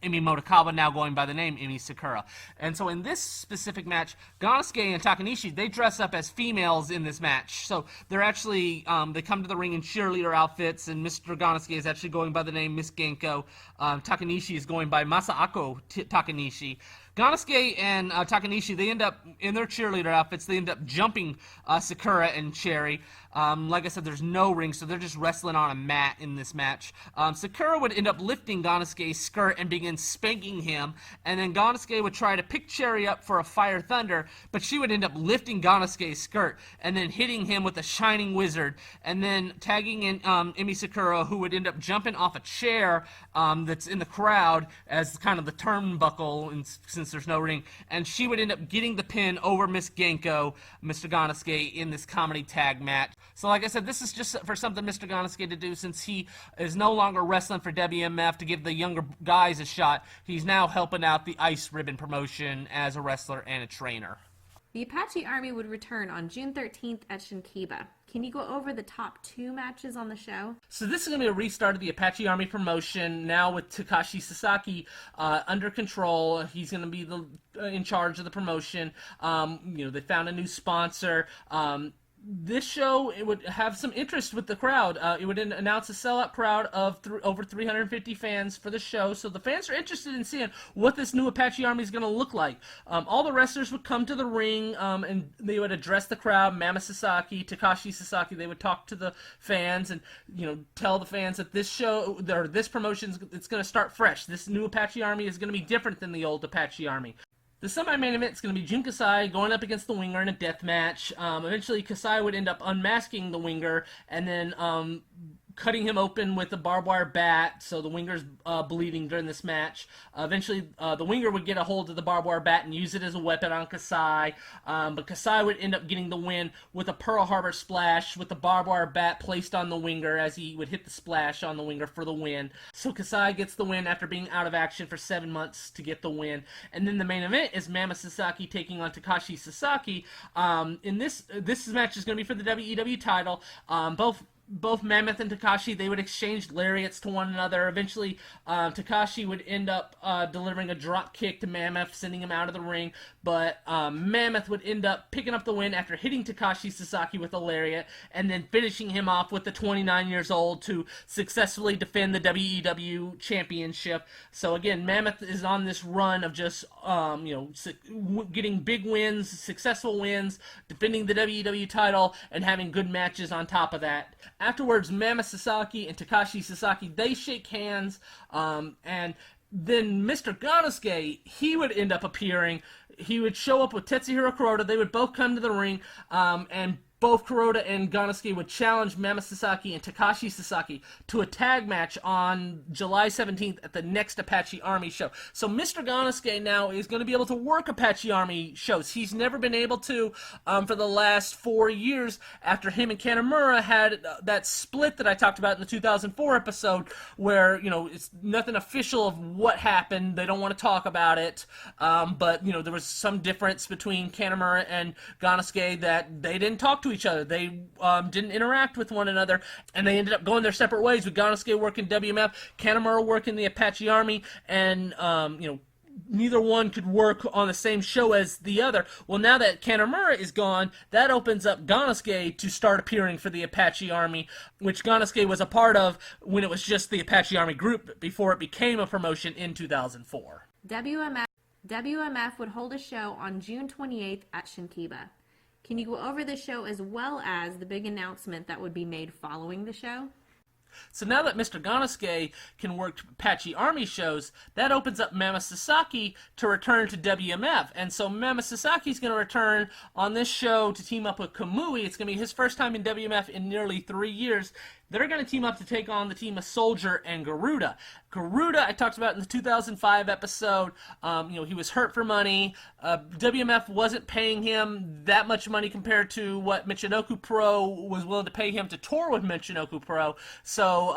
Emi Motokawa now going by the name Emi Sakura. And so in this specific match, Ganasuke and Takanishi, they dress up as females in this match. So they're actually, they come to the ring in cheerleader outfits, and Mr. Ganasuke is actually going by the name Miss Genko. Takanishi is going by Masaako Takanishi. Ganasuke and Takanishi, they end up, in their cheerleader outfits, they end up jumping Sakura and Cherry. Like I said, there's no ring, so they're just wrestling on a mat in this match. Sakura would end up lifting Ganasuke's skirt and begin and spanking him, and then Ganosuke would try to pick Cherry up for a Fire Thunder, but she would end up lifting Ganosuke's skirt and then hitting him with a Shining Wizard, and then tagging in Emi Sakura, who would end up jumping off a chair that's in the crowd as kind of the turnbuckle, and since there's no ring, and she would end up getting the pin over Miss Genko, Mr. Ganosuke, in this comedy tag match. So like I said, this is just for something Mr. Ganosuke to do, since he is no longer wrestling for WMF to give the younger guys a shot. He's now helping out the Ice Ribbon promotion as a wrestler and a trainer. The Apache Army would return on June 13th at Shinkiba. Can you go over the top 2 matches on the show? So this is going to be a restart of the Apache Army promotion, now with Takashi Sasaki under control. He's going to be in charge of the promotion. They found a new sponsor. This show, it would have some interest with the crowd. It would announce a sellout crowd of over 350 fans for the show, so the fans are interested in seeing what this new Apache Army is going to look like. All the wrestlers would come to the ring, and they would address the crowd. Mama Sasaki, Takashi Sasaki, they would talk to the fans and tell the fans that this show, or this promotion, it's going to start fresh. This new Apache Army is going to be different than the old Apache Army. The semi-main event is going to be Jun Kasai going up against the Winger in a death match. Eventually, Kasai would end up unmasking the Winger and then cutting him open with a barbed wire bat, so the Winger's bleeding during this match. Eventually, the Winger would get a hold of the barbed wire bat and use it as a weapon on Kasai, but Kasai would end up getting the win with a Pearl Harbor splash with the barbed wire bat placed on the Winger as he would hit the splash on the Winger for the win. So Kasai gets the win after being out of action for 7 months to get the win. And then the main event is Mama Sasaki taking on Takashi Sasaki. In this match is going to be for the WEW title. Both Mammoth and Takashi, they would exchange lariats to one another. Eventually, Takashi would end up delivering a drop kick to Mammoth, sending him out of the ring. But Mammoth would end up picking up the win after hitting Takashi Sasaki with a lariat, and then finishing him off with the 29 years old to successfully defend the WEW championship. So again, Mammoth is on this run of just getting big wins, successful wins, defending the WEW title, and having good matches on top of that. Afterwards, Mama Sasaki and Takashi Sasaki, they shake hands, and then Mr. Ganosuke, he would end up appearing. He would show up with Tetsuhiro Kuroda. They would both come to the ring, and both Kuroda and Ganosuke would challenge Mama Sasaki and Takashi Sasaki to a tag match on July 17th at the next Apache Army show. So Mr. Ganosuke now is going to be able to work Apache Army shows. He's never been able to for the last 4 years after him and Kanemaru had that split that I talked about in the 2004 episode where, it's nothing official of what happened. They don't want to talk about it. But, there was some difference between Kanemaru and Ganosuke that they didn't talk to each other. They didn't interact with one another, and they ended up going their separate ways, with Ganosuke working WMF, Kanemaru working the Apache Army, and neither one could work on the same show as the other. Well, now that Kanemaru is gone, that opens up Ganosuke to start appearing for the Apache Army, which Ganosuke was a part of when it was just the Apache Army group before it became a promotion in 2004. WMF would hold a show on June 28th at Shinkiba. Can you go over the show as well as the big announcement that would be made following the show? So now that Mr. Ganosuke can work Apache Army shows, that opens up Mama Sasaki to return to WMF. And so Mama Sasaki is going to return on this show to team up with Kamui. It's going to be his first time in WMF in nearly 3 years. They're going to team up to take on the team of Soldier and Garuda. Garuda, I talked about in the 2005 episode. He was hurt for money. WMF wasn't paying him that much money compared to what Michinoku Pro was willing to pay him to tour with Michinoku Pro. So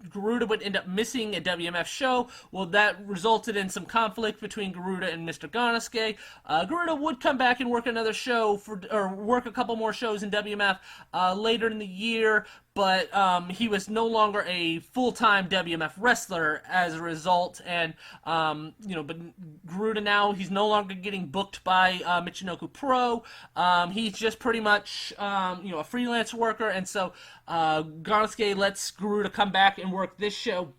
Garuda would end up missing a WMF show. Well, that resulted in some conflict between Garuda and Mr. Ganosuke. Garuda would come back and work another show or work a couple more shows in WMF later in the year, but he was no longer a full-time WMF wrestler as a result, and but Garuda now, he's no longer getting booked by Michinoku Pro. He's just pretty much a freelance worker, and so Ganosuke lets Garuda come back and work this show.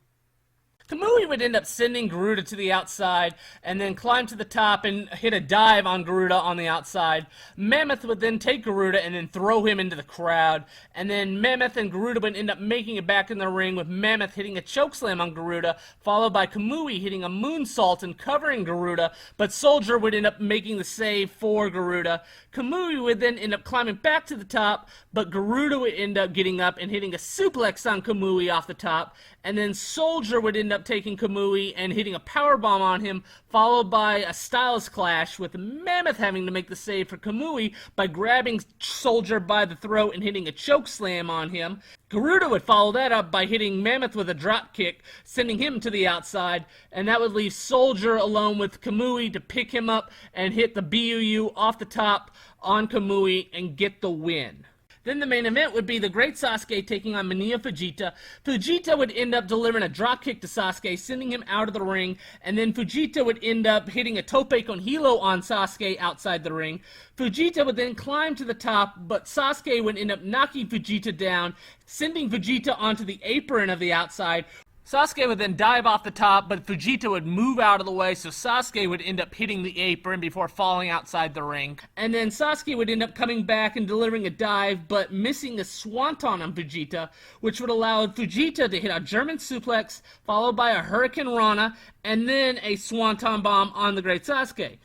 Kamui would end up sending Garuda to the outside and then climb to the top and hit a dive on Garuda on the outside. Mammoth would then take Garuda and then throw him into the crowd. And then Mammoth and Garuda would end up making it back in the ring with Mammoth hitting a chokeslam on Garuda, followed by Kamui hitting a moonsault and covering Garuda, but Soldier would end up making the save for Garuda. Kamui would then end up climbing back to the top, but Garuda would end up getting up and hitting a suplex on Kamui off the top, and then Soldier would end up taking Kamui and hitting a powerbomb on him, followed by a Styles Clash with Mammoth having to make the save for Kamui by grabbing Soldier by the throat and hitting a chokeslam on him. Garuda would follow that up by hitting Mammoth with a drop kick, sending him to the outside, and that would leave Soldier alone with Kamui to pick him up and hit the BUU off the top on Kamui and get the win. Then the main event would be the Great Sasuke taking on Mania Fujita. Fujita would end up delivering a dropkick to Sasuke, sending him out of the ring, and then Fujita would end up hitting a tope con hilo on Sasuke outside the ring. Fujita would then climb to the top, but Sasuke would end up knocking Fujita down, sending Fujita onto the apron of the outside. Sasuke would then dive off the top, but Fujita would move out of the way, so Sasuke would end up hitting the apron before falling outside the ring. And then Sasuke would end up coming back and delivering a dive, but missing a swanton on Fujita, which would allow Fujita to hit a German suplex, followed by a Hurricane Rana, and then a swanton bomb on the Great Sasuke.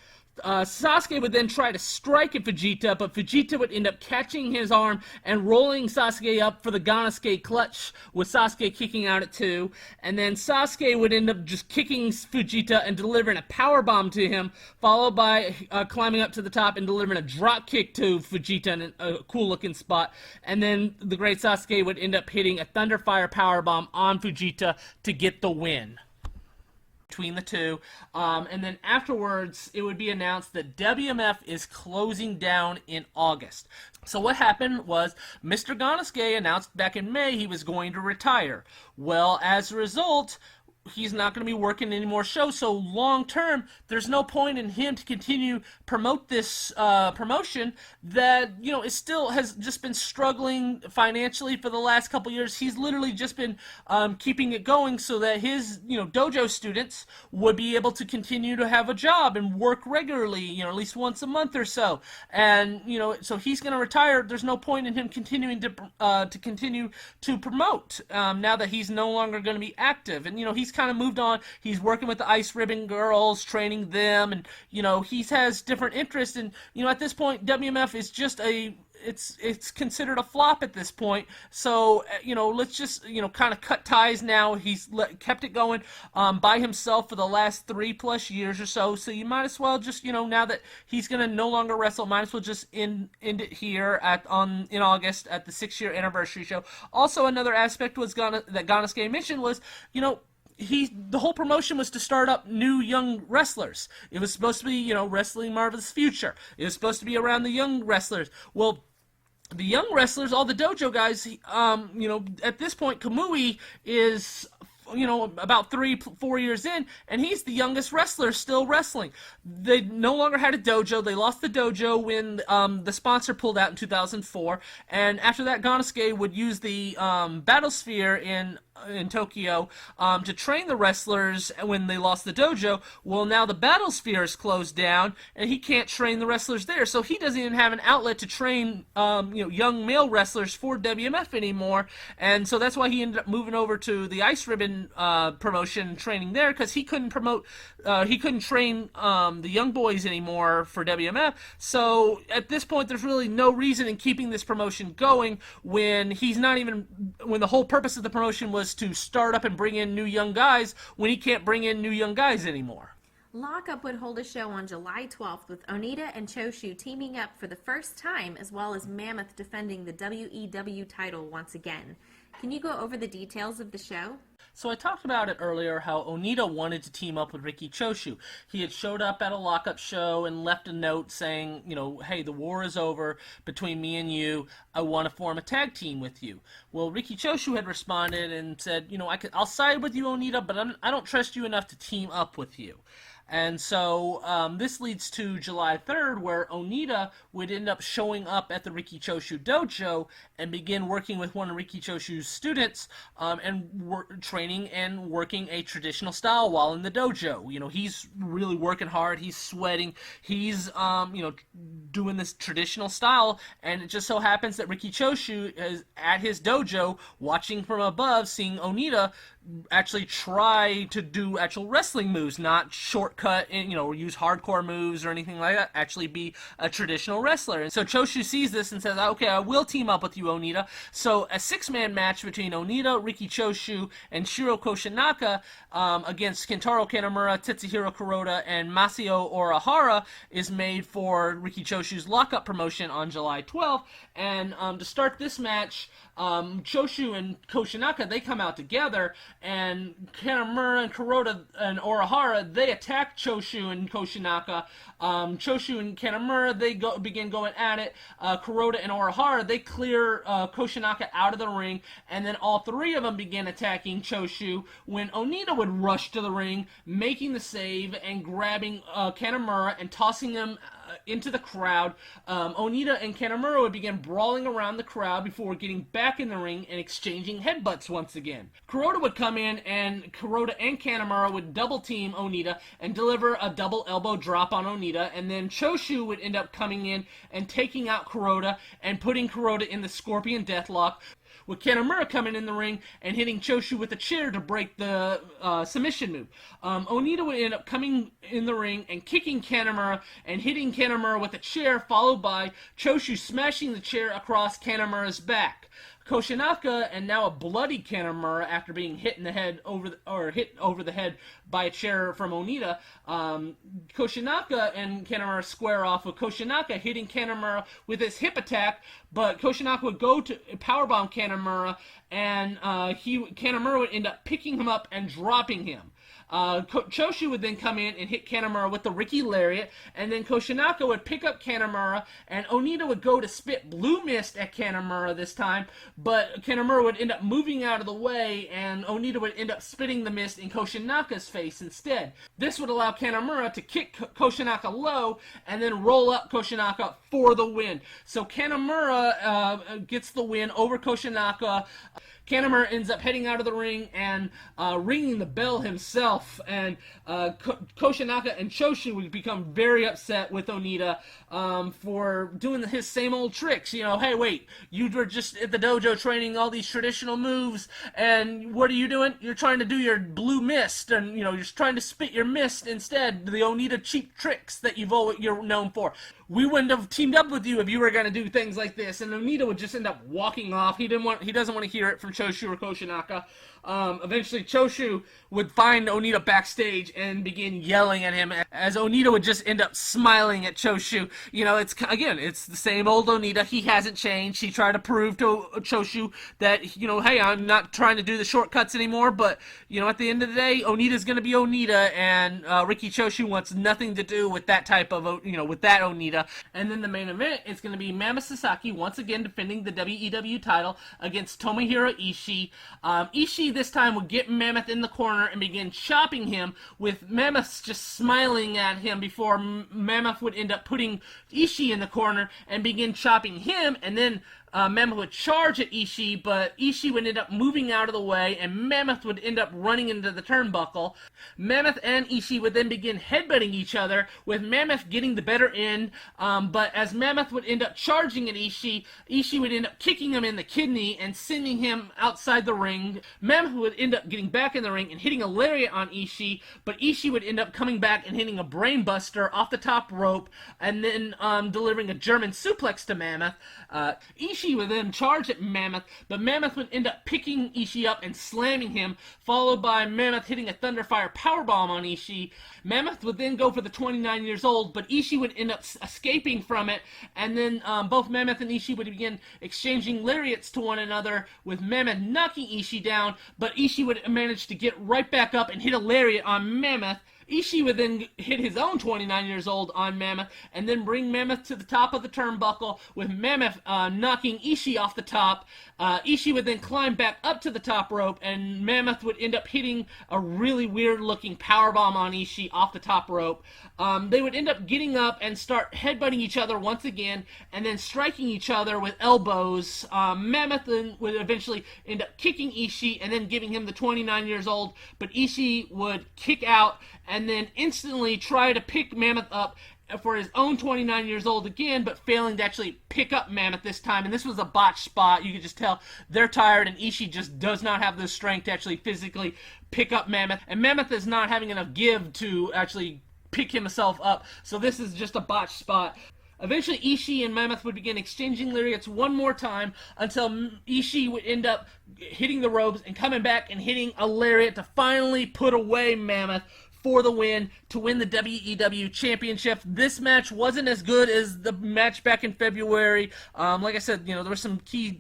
Sasuke would then try to strike at Vegeta, but Vegeta would end up catching his arm and rolling Sasuke up for the Ganosuke clutch, with Sasuke kicking out at 2. And then Sasuke would end up just kicking Vegeta and delivering a powerbomb to him, followed by climbing up to the top and delivering a drop kick to Vegeta in a cool looking spot. And then the Great Sasuke would end up hitting a Thunderfire powerbomb on Vegeta to get the win between the two. And then afterwards, it would be announced that WMF is closing down in August. So what happened was Mr. Ganosuke announced back in May he was going to retire. Well, as a result, he's not going to be working any more shows, so long term, there's no point in him to continue promote this promotion that, you know, is still has just been struggling financially for the last couple years. He's literally just been keeping it going so that his, you know, dojo students would be able to continue to have a job and work regularly, you know, at least once a month or so. And, you know, so he's going to retire. There's no point in him continuing to continue to promote now that he's no longer going to be active. And, you know, he's kind of moved on. He's working with the Ice Ribbon girls, training them, and, you know, he has different interests. And, you know, at this point, WMF is just it's considered a flop at this point. So, you know, let's just, you know, kind of cut ties now. He's kept it going by himself for the last 3+ years or so. So you might as well just, you know, now that he's going to no longer wrestle, might as well just end it here in August at the 6-year anniversary show. Also, another aspect was that Ganosuke mentioned was, you know, the whole promotion was to start up new young wrestlers. It was supposed to be, you know, Wrestling Marvelous Future. It was supposed to be around the young wrestlers. Well, the young wrestlers, all the dojo guys, you know, at this point, Kamui is, you know, about 3-4 years in, and he's the youngest wrestler still wrestling. They no longer had a dojo. They lost the dojo when the sponsor pulled out in 2004, and after that, Ganosuke would use the Battlesphere in Tokyo to train the wrestlers when they lost the dojo. Well, now the Battlesphere is closed down, and he can't train the wrestlers there, so he doesn't even have an outlet to train you know, young male wrestlers for WMF anymore, and so that's why he ended up moving over to the Ice Ribbon promotion and training there, because he couldn't train the young boys anymore for WMF. So at this point, there's really no reason in keeping this promotion going when the whole purpose of the promotion was to start up and bring in new young guys, when he can't bring in new young guys anymore. Lockup would hold a show on July 12th with Onita and Choshu teaming up for the first time, as well as Mammoth defending the WEW title once again. Can you go over the details of the show? So I talked about it earlier, how Onita wanted to team up with Riki Choshu. He had showed up at a lockup show and left a note saying, you know, hey, the war is over between me and you. I want to form a tag team with you. Well, Riki Choshu had responded and said, you know, I'll side with you, Onita, but I don't trust you enough to team up with you. And so this leads to July 3rd, where Onita would end up showing up at the Riki Choshu dojo and begin working with one of Riki Choshu's students and training and working a traditional style while in the dojo. You know, he's really working hard. He's sweating. He's, doing this traditional style. And it just so happens that Riki Choshu is at his dojo watching from above, seeing Onita actually try to do actual wrestling moves, not shortcut and, use hardcore moves or anything like that, actually be a traditional wrestler. And so Choshu sees this and says, okay, I will team up with you, Onita. So a 6-man match between Onita, Riki Choshu, and Shiro Koshinaka against Kentaro Kanemura, Tetsuhiro Kuroda, and Masao Orihara is made for Riki Choshu's lockup promotion on July 12th. And to start this match, Choshu and Koshinaka, they come out together, and Kanemura and Kuroda and Orihara, they attack Choshu and Koshinaka. Choshu and Kanemura, they begin going at it. Kuroda and Orihara, they clear Koshinaka out of the ring, and then all three of them begin attacking Choshu when Onita would rush to the ring, making the save and grabbing Kanemura and tossing him into the crowd. Onita and Kanemura would begin brawling around the crowd before getting back in the ring and exchanging headbutts once again. Kuroda would come in, and Kuroda and Kanemura would double team Onita and deliver a double elbow drop on Onita, and then Choshu would end up coming in and taking out Kuroda and putting Kuroda in the Scorpion Deathlock, with Kanemura coming in the ring and hitting Choshu with a chair to break the submission move. Onita would end up coming in the ring and kicking Kanemura and hitting Kanemura with a chair, followed by Choshu smashing the chair across Kanemura's back. Koshinaka, and now a bloody Kanemura after being hit in the head hit over the head by a chair from Onita. Koshinaka and Kanemura square off, with Koshinaka hitting Kanemura with his hip attack, but Koshinaka would go to powerbomb Kanemura, and Kanemura would end up picking him up and dropping him. Choshu would then come in and hit Kanemura with the Riki Lariat, and then Koshinaka would pick up Kanemura, and Onita would go to spit Blue Mist at Kanemura this time, but Kanemura would end up moving out of the way, and Onita would end up spitting the mist in Koshinaka's face instead. This would allow Kanemura to kick Koshinaka low, and then roll up Koshinaka for the win. So Kanemura gets the win over Koshinaka. Kanemura ends up heading out of the ring and ringing the bell himself, and Koshinaka and Choshu would become very upset with Onita for doing his same old tricks. Hey, wait, you were just at the dojo training all these traditional moves, and what are you doing? You're trying to do your blue mist, and you're just trying to spit your mist instead, the Onita cheap tricks that you're known for. We wouldn't have teamed up with you if you were going to do things like this. And Onita would just end up walking off. He doesn't want to hear it from Choshu or Koshinaka. Eventually, Choshu would find Onita backstage and begin yelling at him, as Onita would just end up smiling at Choshu. It's the same old Onita. He hasn't changed. He tried to prove to Choshu that, hey, I'm not trying to do the shortcuts anymore, but, at the end of the day, Onita's going to be Onita, and Riki Choshu wants nothing to do with that type of, with that Onita. And then the main event is going to be Mammoth Sasaki once again defending the WEW title against Tomohiro Ishii. Ishii this time would get Mammoth in the corner and begin chopping him, with Mammoth just smiling at him before Mammoth would end up putting Ishii in the corner and begin chopping him, and then Mammoth would charge at Ishii, but Ishii would end up moving out of the way, and Mammoth would end up running into the turnbuckle. Mammoth and Ishii would then begin headbutting each other, with Mammoth getting the better end, but as Mammoth would end up charging at Ishii, Ishii would end up kicking him in the kidney and sending him outside the ring. Mammoth would end up getting back in the ring and hitting a lariat on Ishii, but Ishii would end up coming back and hitting a brainbuster off the top rope, and then delivering a German suplex to Mammoth. Ishii would then charge at Mammoth, but Mammoth would end up picking Ishii up and slamming him, followed by Mammoth hitting a Thunderfire powerbomb on Ishii. Mammoth would then go for the 29 years old, but Ishii would end up escaping from it, and then both Mammoth and Ishii would begin exchanging lariats to one another, with Mammoth knocking Ishii down, but Ishii would manage to get right back up and hit a lariat on Mammoth. Ishii would then hit his own 29 years old on Mammoth, and then bring Mammoth to the top of the turnbuckle, with Mammoth knocking Ishii off the top. Ishii would then climb back up to the top rope, and Mammoth would end up hitting a really weird-looking powerbomb on Ishii off the top rope. They would end up getting up and start headbutting each other once again, and then striking each other with elbows. Mammoth then would eventually end up kicking Ishii, and then giving him the 29 years old, but Ishii would kick out, and then instantly try to pick Mammoth up for his own 29 years old again, but failing to actually pick up Mammoth this time. And this was a botched spot. You could just tell they're tired, and Ishii just does not have the strength to actually physically pick up Mammoth. And Mammoth is not having enough give to actually pick himself up. So this is just a botched spot. Eventually, Ishii and Mammoth would begin exchanging lariats one more time until Ishii would end up hitting the ropes and coming back and hitting a lariat to finally put away Mammoth for the win, to win the WEW Championship. This match wasn't as good as the match back in February. Like I said, there were some key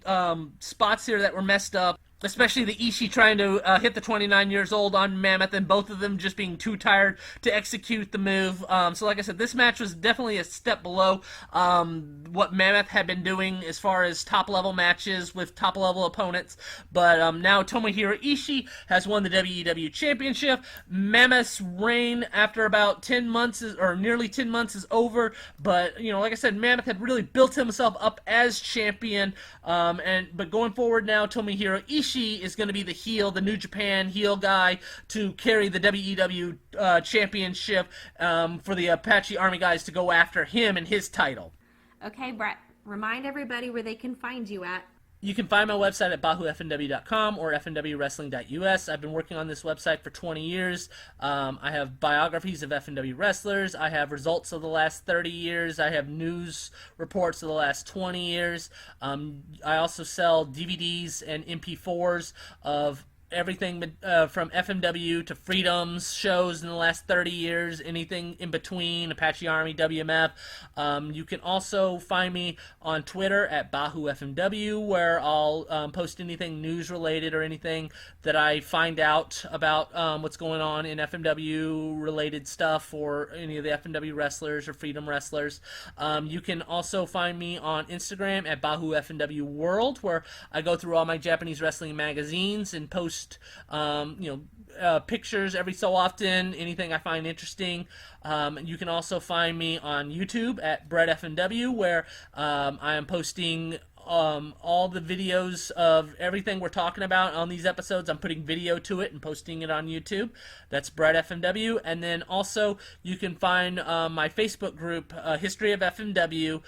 spots here that were messed up, especially the Ishii trying to hit the 29 years old on Mammoth, and both of them just being too tired to execute the move. So like I said, this match was definitely a step below what Mammoth had been doing as far as top-level matches with top-level opponents. But now Tomohiro Ishii has won the WEW Championship. Mammoth's reign after about 10 months, or nearly 10 months, is over. But, like I said, Mammoth had really built himself up as champion. But going forward now, Tomohiro Ishii is going to be the heel, the New Japan heel guy, to carry the WEW Championship for the Apache Army guys to go after him and his title. Okay, Brett, remind everybody where they can find you at. You can find my website at bahufmw.com or fmwwrestling.us. I've been working on this website for 20 years. I have biographies of FMW wrestlers. I have results of the last 30 years. I have news reports of the last 20 years. I also sell DVDs and MP4s of everything from FMW to Freedom's shows in the last 30 years, anything in between, Apache Army, WMF. You can also find me on Twitter at BahuFMW, where I'll post anything news-related or anything that I find out about what's going on in FMW-related stuff, or any of the FMW wrestlers or Freedom wrestlers. You can also find me on Instagram at BahuFMW World, where I go through all my Japanese wrestling magazines and post pictures every so often, anything I find interesting. You can also find me on YouTube at BrettFMW, where I am posting all the videos of everything we're talking about on these episodes. I'm putting video to it and posting it on YouTube. That's Brett FMW. And then also you can find my Facebook group, History of FMW.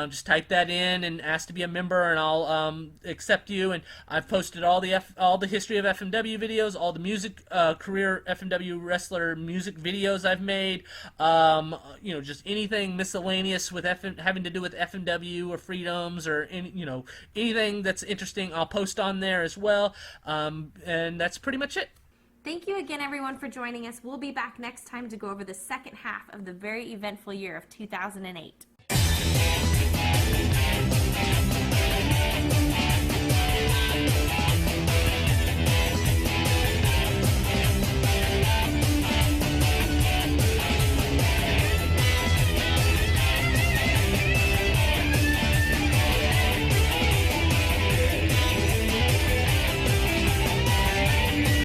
Just type that in and ask to be a member, and I'll accept you. And I've posted all the History of FMW videos, all the music career FMW wrestler music videos I've made. Just anything miscellaneous with having to do with FMW or Freedoms, or anything that's interesting, I'll post on there as well. And that's pretty much it. Thank you again, everyone, for joining us. We'll be back next time to go over the second half of the very eventful year of 2008.